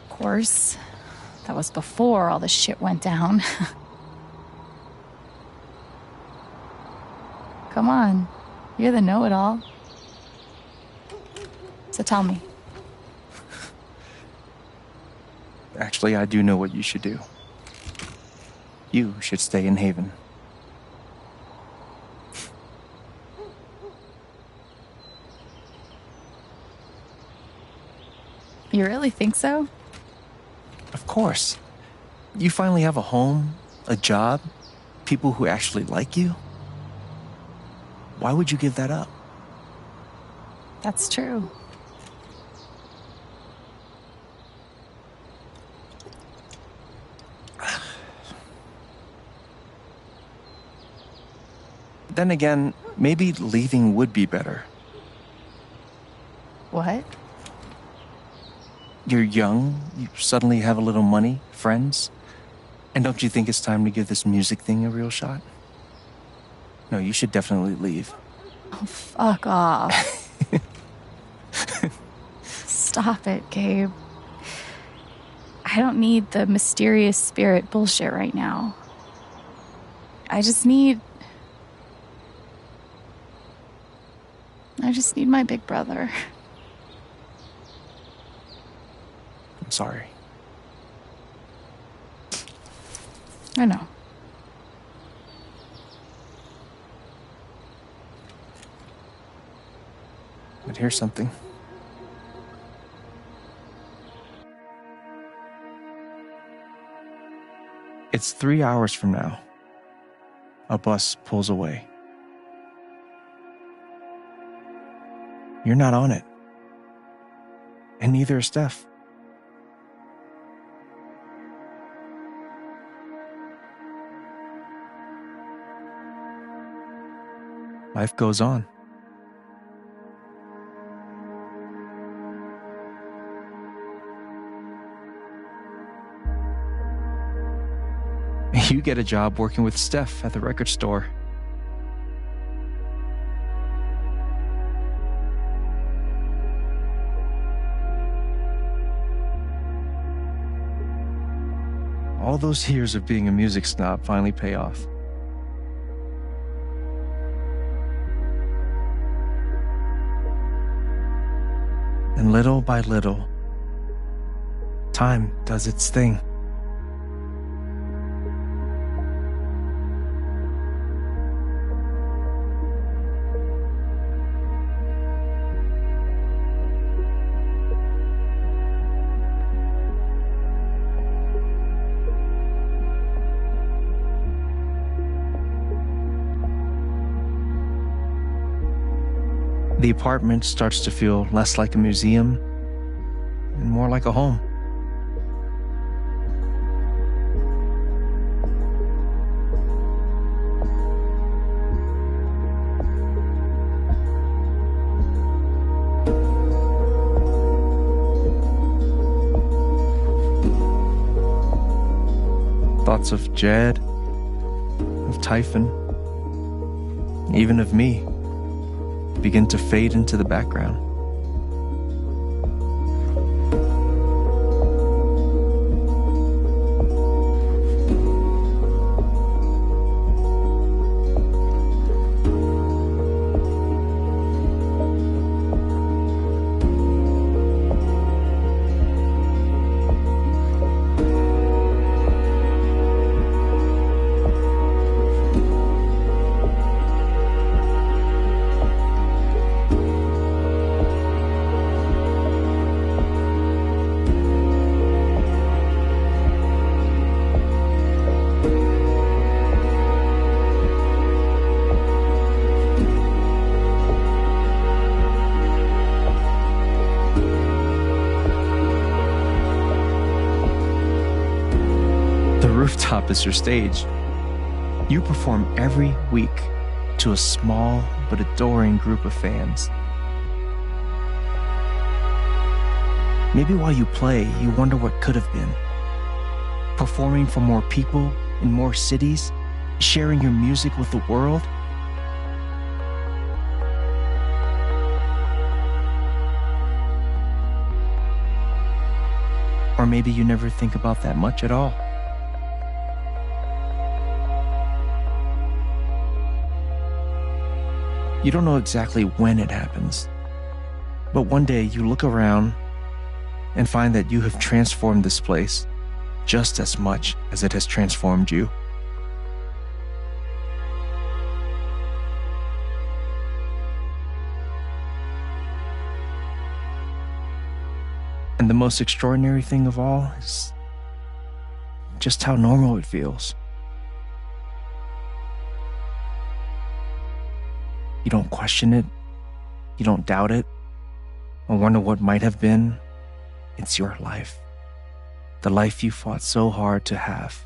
Of course, that was before all the shit went down. Come on, you're the know-it-all. So tell me. Actually, I do know what you should do. You should stay in Haven. You really think so? Of course. You finally have a home, a job, people who actually like you. Why would you give that up? That's true. Then again, maybe leaving would be better. What? You're young, you suddenly have a little money, friends, and don't you think it's time to give this music thing a real shot? No, you should definitely leave. Oh, fuck off. Stop it, Gabe. I don't need the mysterious spirit bullshit right now. I just need my big brother. I'm sorry. I know. But here's something. It's 3 hours from now. A bus pulls away. You're not on it. And neither is Steph. Life goes on. You get a job working with Steph at the record store. All those years of being a music snob finally pay off. And little by little, time does its thing. The apartment starts to feel less like a museum and more like a home. Thoughts of Jed, of Typhon, even of me begin to fade into the background. Rooftop is your stage. You perform every week to a small but adoring group of fans. Maybe while you play, you wonder what could have been. Performing for more people in more cities, sharing your music with the world. Or maybe you never think about that much at all. You don't know exactly when it happens, but one day you look around and find that you have transformed this place just as much as it has transformed you. And the most extraordinary thing of all is just how normal it feels. You don't question it, you don't doubt it, or wonder what might have been. It's your life. The life you fought so hard to have.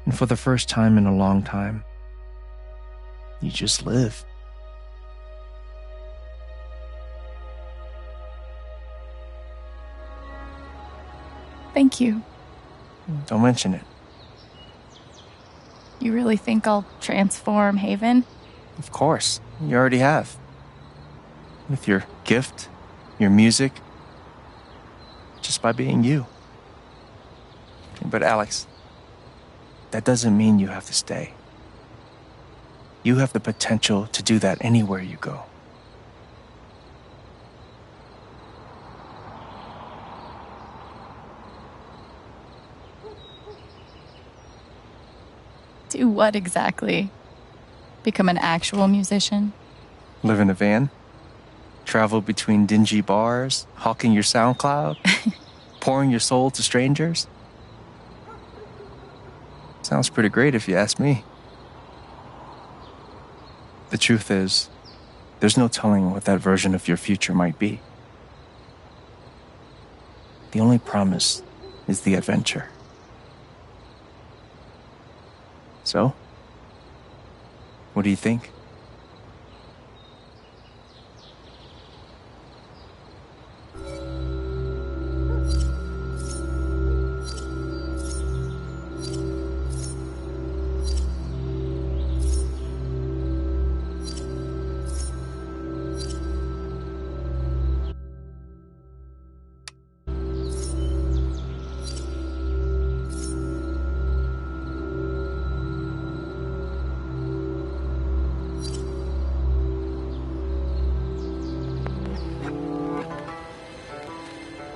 And for the first time in a long time, you just live. Thank you. Don't mention it. You really think I'll transform Haven? Of course, you already have. With your gift, your music, just by being you. But Alex, that doesn't mean you have to stay. You have the potential to do that anywhere you go. Do what exactly? Become an actual musician? Live in a van? Travel between dingy bars, hawking your SoundCloud? Pouring your soul to strangers? Sounds pretty great if you ask me. The truth is, there's no telling what that version of your future might be. The only promise is the adventure. So, what do you think?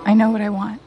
I know what I want.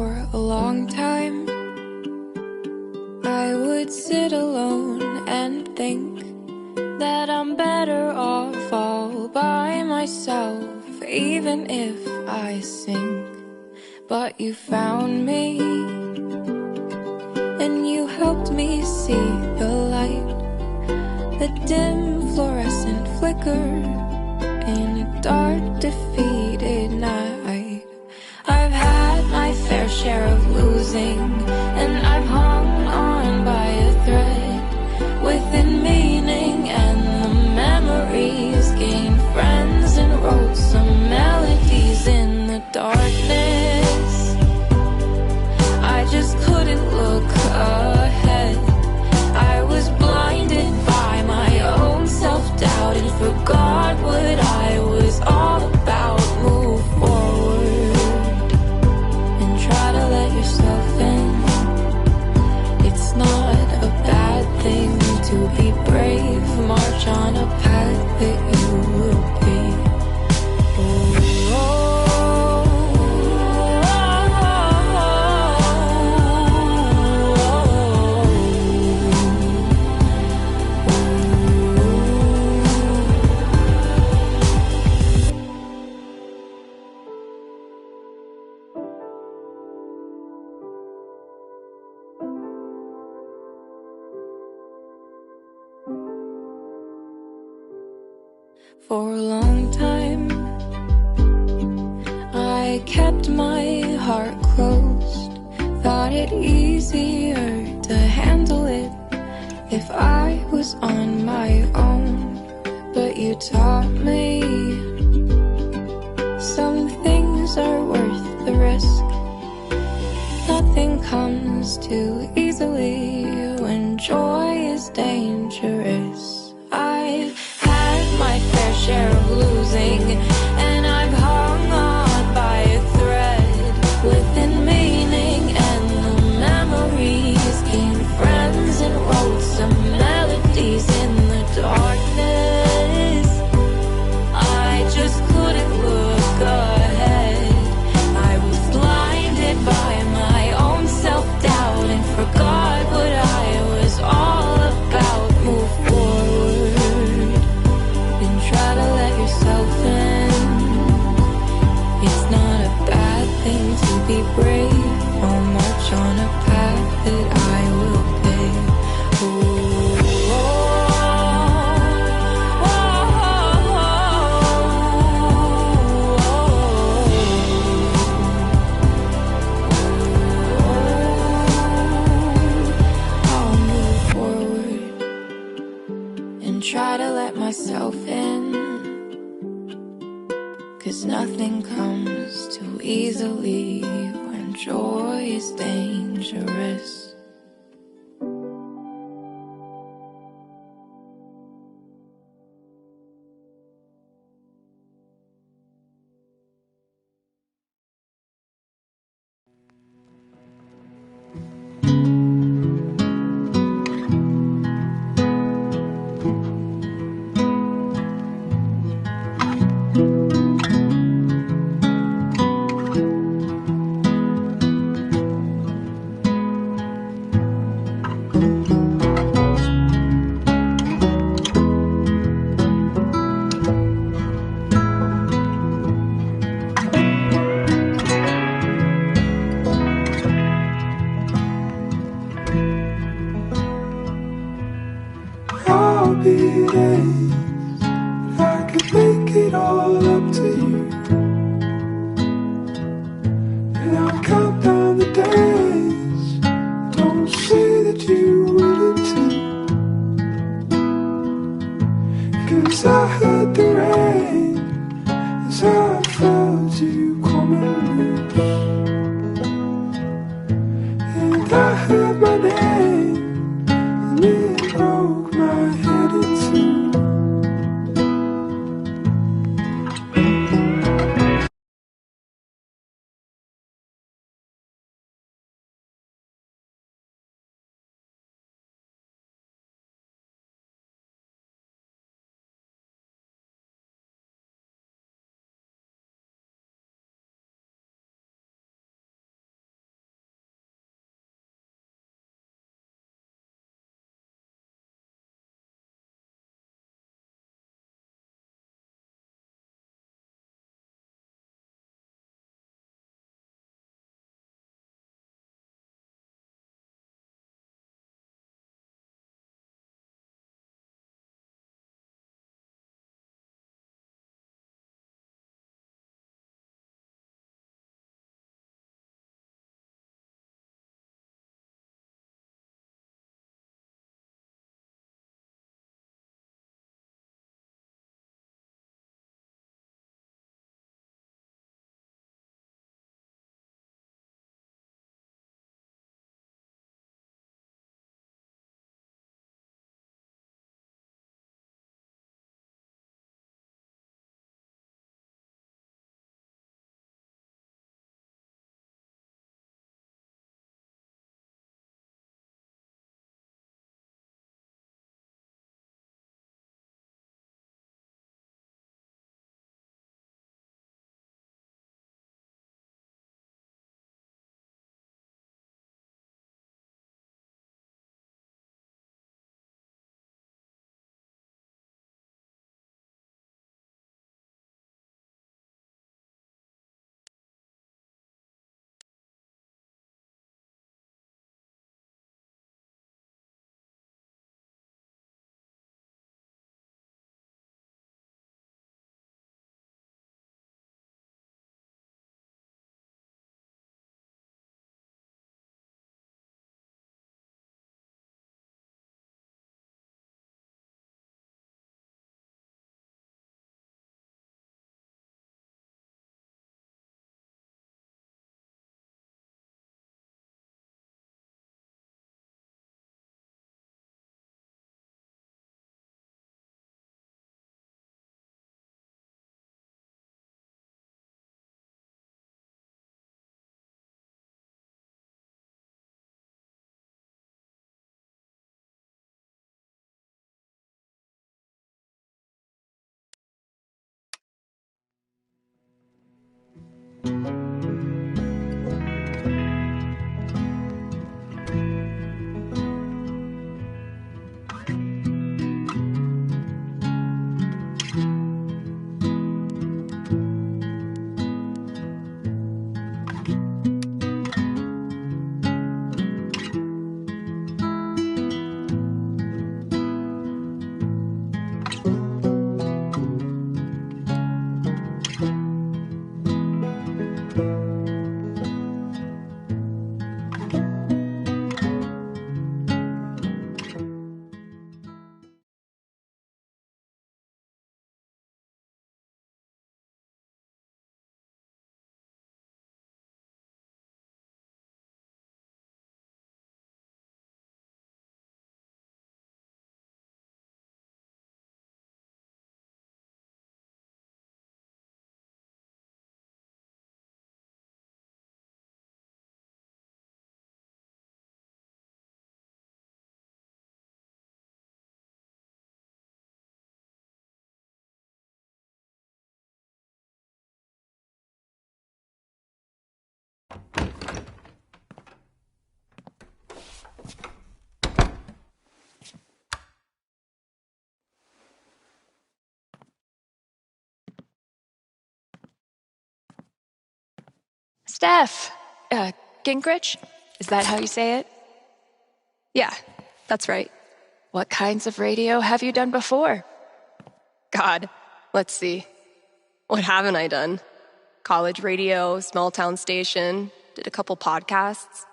For a long time, I would sit alone and think that I'm better off all by myself, even if I sink. But you found me, and you helped me see the light, the dim fluorescent flicker in a dark, defeated night. I've had my fair share of losing, and I've hung on by a thread within meaning, and the memories gained friends and wrote some melodies in the darkness. I just couldn't look ahead. I was blinded by my own self-doubt and forgot what I was all about. Move forward and try to let yourself in. It's not a bad thing to be brave. March on a path that you will be. For a long time, I kept my heart closed. Thought it easier to handle it if I was on my own. But you taught me some things are worth the risk. Nothing comes too easily when joy is dangerous. I've had my fair share of losing, and I've hung on by a thread within meaning, and the memories gained friends and wrote some melodies in the darkness. I just couldn't look ahead. I was blinded by my own self-doubt and forgot what I was all about. Move forward and try to let yourself in. It's not a bad thing to be brave. I'll march on a path that I will pave. Ooh, I'll move forward and try to let myself in. 'Cause nothing comes too easily when joy is dangerous. Steph! Gingrich? Is that how you say it? Yeah, that's right. What kinds of radio have you done before? God, let's see. What haven't I done? College radio, small town station, did a couple podcasts.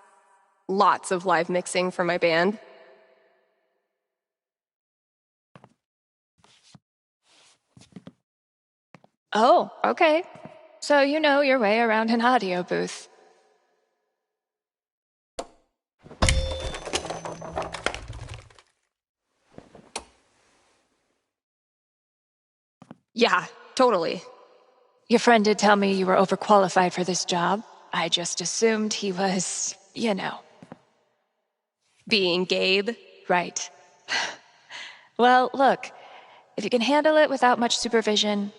Lots of live mixing for my band. Oh, okay. So you know your way around an audio booth. Yeah, totally. Your friend did tell me you were overqualified for this job. I just assumed he was, Being Gabe? Right. Well, look, if you can handle it without much supervision,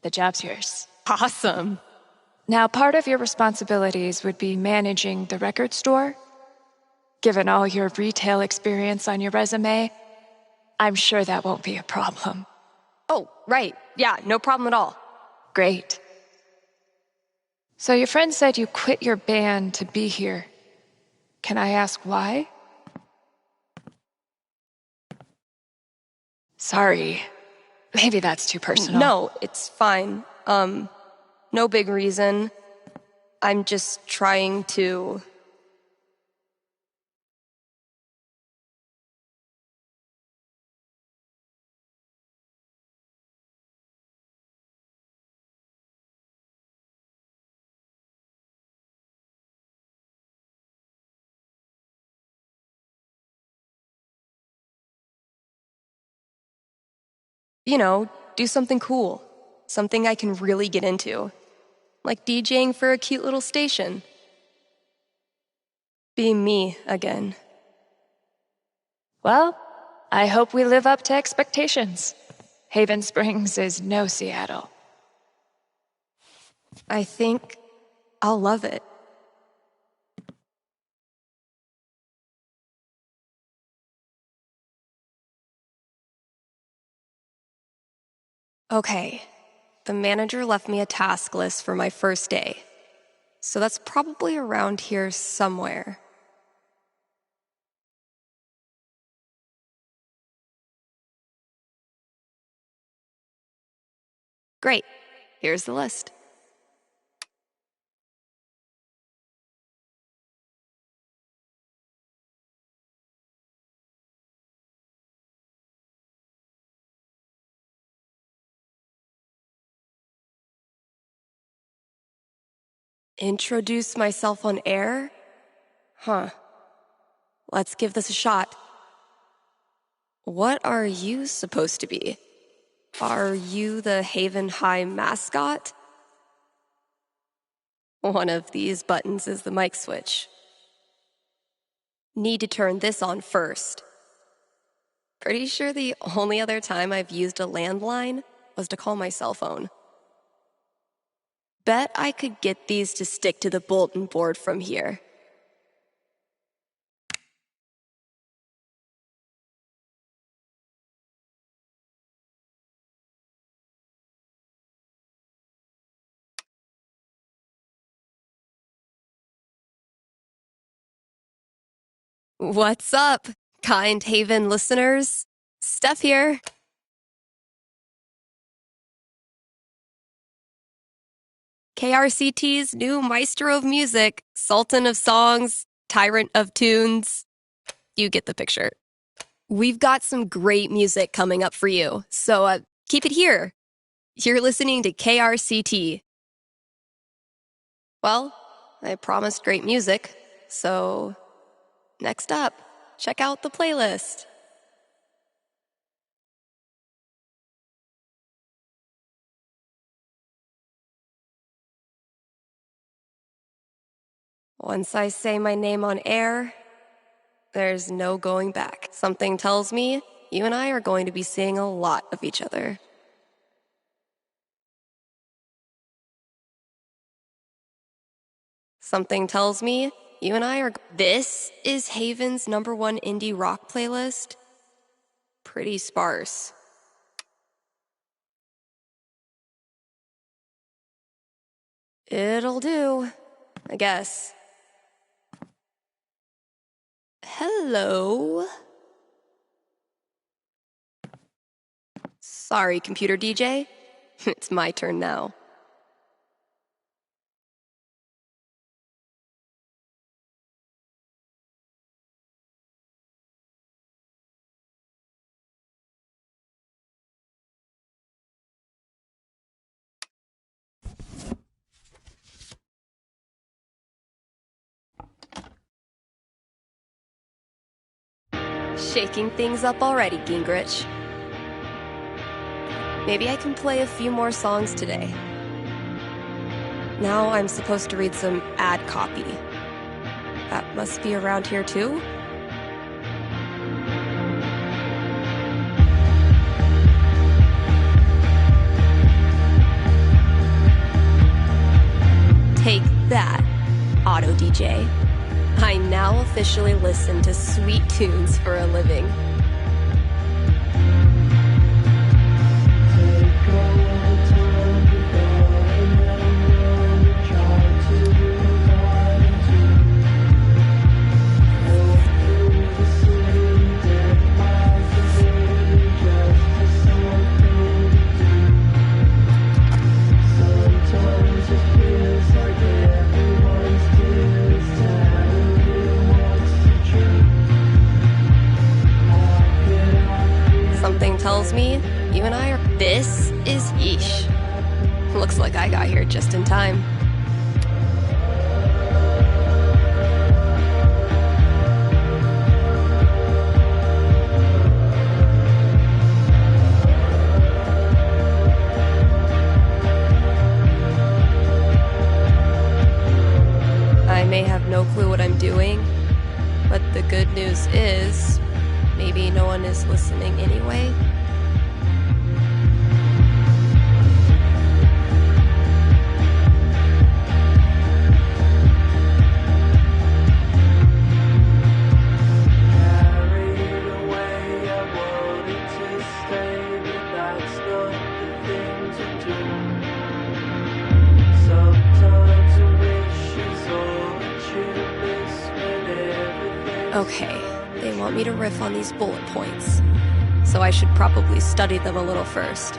the job's yours. Awesome. Now, part of your responsibilities would be managing the record store. Given all your retail experience on your resume, I'm sure that won't be a problem. Oh, right. Yeah, no problem at all. Great. So your friend said you quit your band to be here. Can I ask why? Sorry. Maybe that's too personal. No, it's fine. No big reason. I'm just trying to... do something cool. Something I can really get into. Like DJing for a cute little station. Being me again. Well, I hope we live up to expectations. Haven Springs is no Seattle. I think I'll love it. Okay, the manager left me a task list for my first day. So that's probably around here somewhere. Great, here's the list. Introduce myself on air? Huh. Let's give this a shot. What are you supposed to be? Are you the Haven High mascot? One of these buttons is the mic switch. Need to turn this on first. Pretty sure the only other time I've used a landline was to call my cell phone. Bet I could get these to stick to the bulletin board from here. What's up, kind Haven listeners? Steph here. KRCT's new maestro of music, sultan of songs, tyrant of tunes. You get the picture. We've got some great music coming up for you, so keep it here. You're listening to KRCT. Well, I promised great music, so next up, check out the playlist. Once I say my name on air, there's no going back. Something tells me you and I are going to be seeing a lot of each other. Something tells me you and I are... This is Haven's #1 indie rock playlist. Pretty sparse. It'll do. I guess. Hello? Sorry, computer DJ. It's my turn now. Shaking things up already, Gingrich. Maybe I can play a few more songs today. Now I'm supposed to read some ad copy. That must be around here too? Take that, Auto DJ. I now officially listen to sweet tunes for a living. Tells me you and I are. This is yeesh. Looks like I got here just in time. I may have no clue what I'm doing, but the good news is maybe no one is listening anyway. Okay, they want me to riff on these bullet points, so I should probably study them a little first.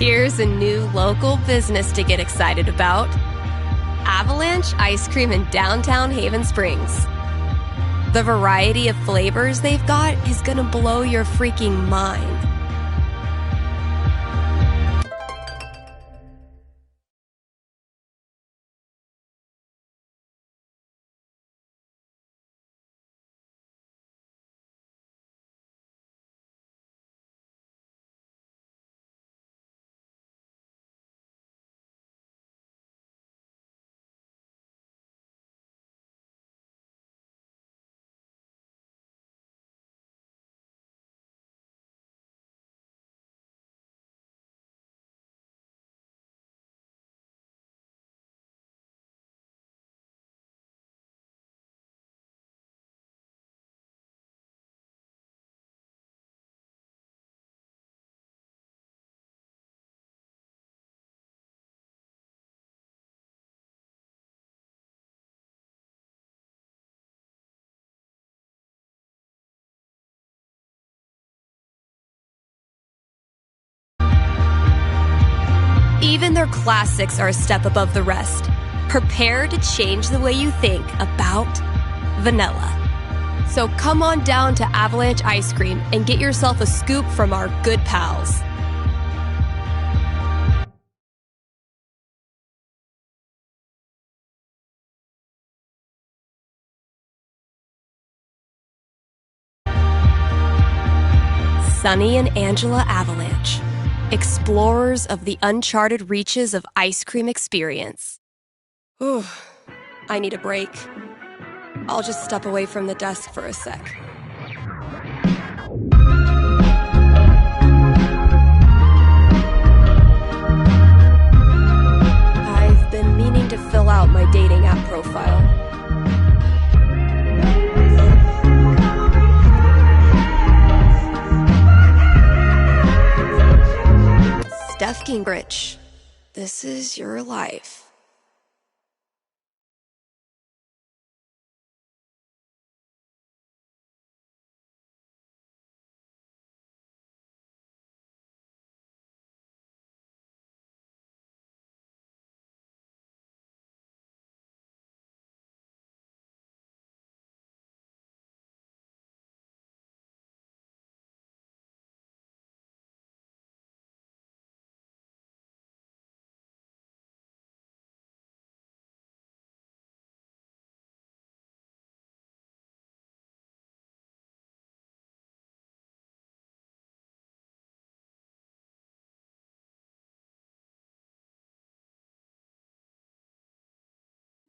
Here's a new local business to get excited about. Avalanche Ice Cream in downtown Haven Springs. The variety of flavors they've got is gonna blow your freaking mind. Even their classics are a step above the rest. Prepare to change the way you think about vanilla. So come on down to Avalanche Ice Cream and get yourself a scoop from our good pals. Sunny and Angela Avalanche, explorers of the uncharted reaches of ice cream experience. Ooh, I need a break. I'll just step away from the desk for a sec. I've been meaning to fill out my dating app profile. Steph Gingrich, this is your life.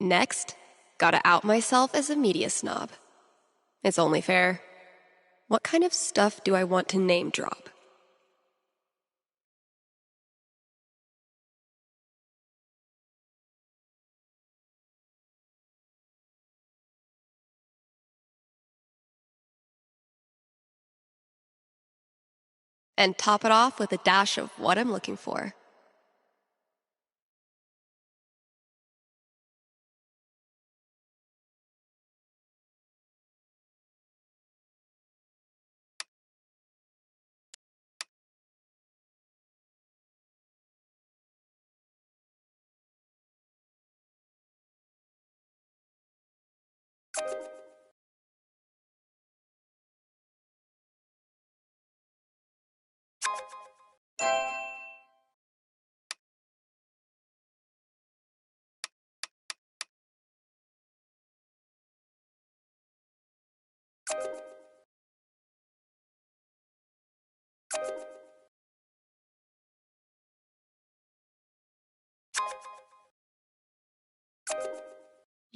Next, gotta out myself as a media snob. It's only fair. What kind of stuff do I want to name drop? And top it off with a dash of what I'm looking for.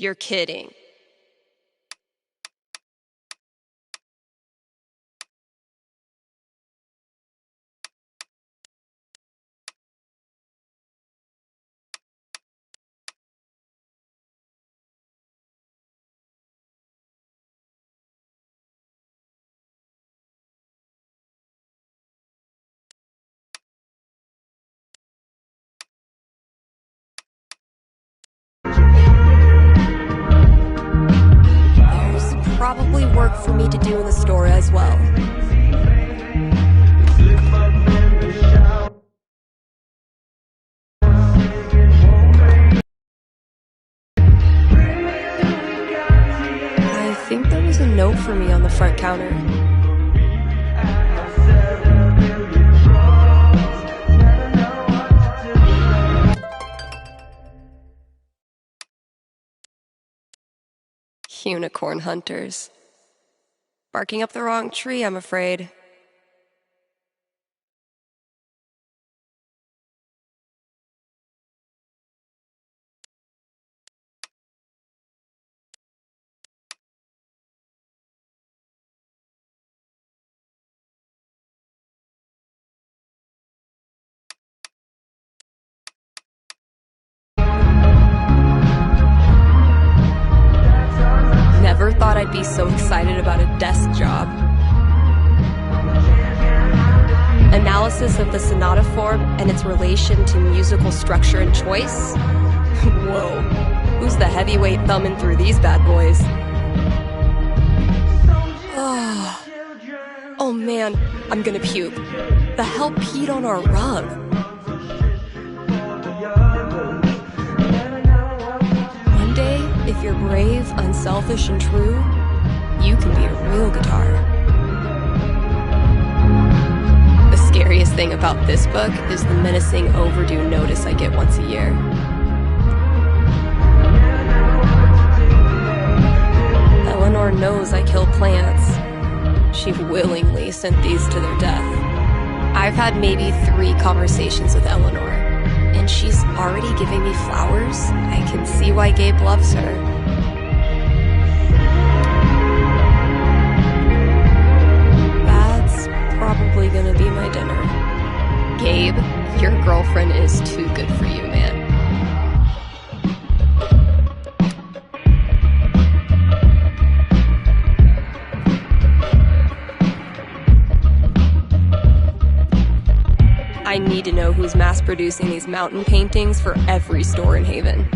You're kidding. Probably work for me to do in the store as well. front counter. Unicorn hunters. Barking up the wrong tree, I'm afraid. Never thought I'd be so excited about a desk job. Analysis of the sonata form and its relation to musical structure and choice? Whoa, who's the heavyweight thumbing through these bad boys? Oh man, I'm gonna puke. The hell peed on our rug? One day, if you're brave, unselfish, and true, you can be a real guitar. The scariest thing about this book is the menacing overdue notice I get once a year. Eleanor knows I kill plants. She willingly sent these to their death. I've had maybe 3 conversations with Eleanor, and she's already giving me flowers. I can see why Gabe loves her. That's probably gonna be my dinner. Gabe, your girlfriend is too good for you, man. I need to know who's mass producing these mountain paintings for every store in Haven.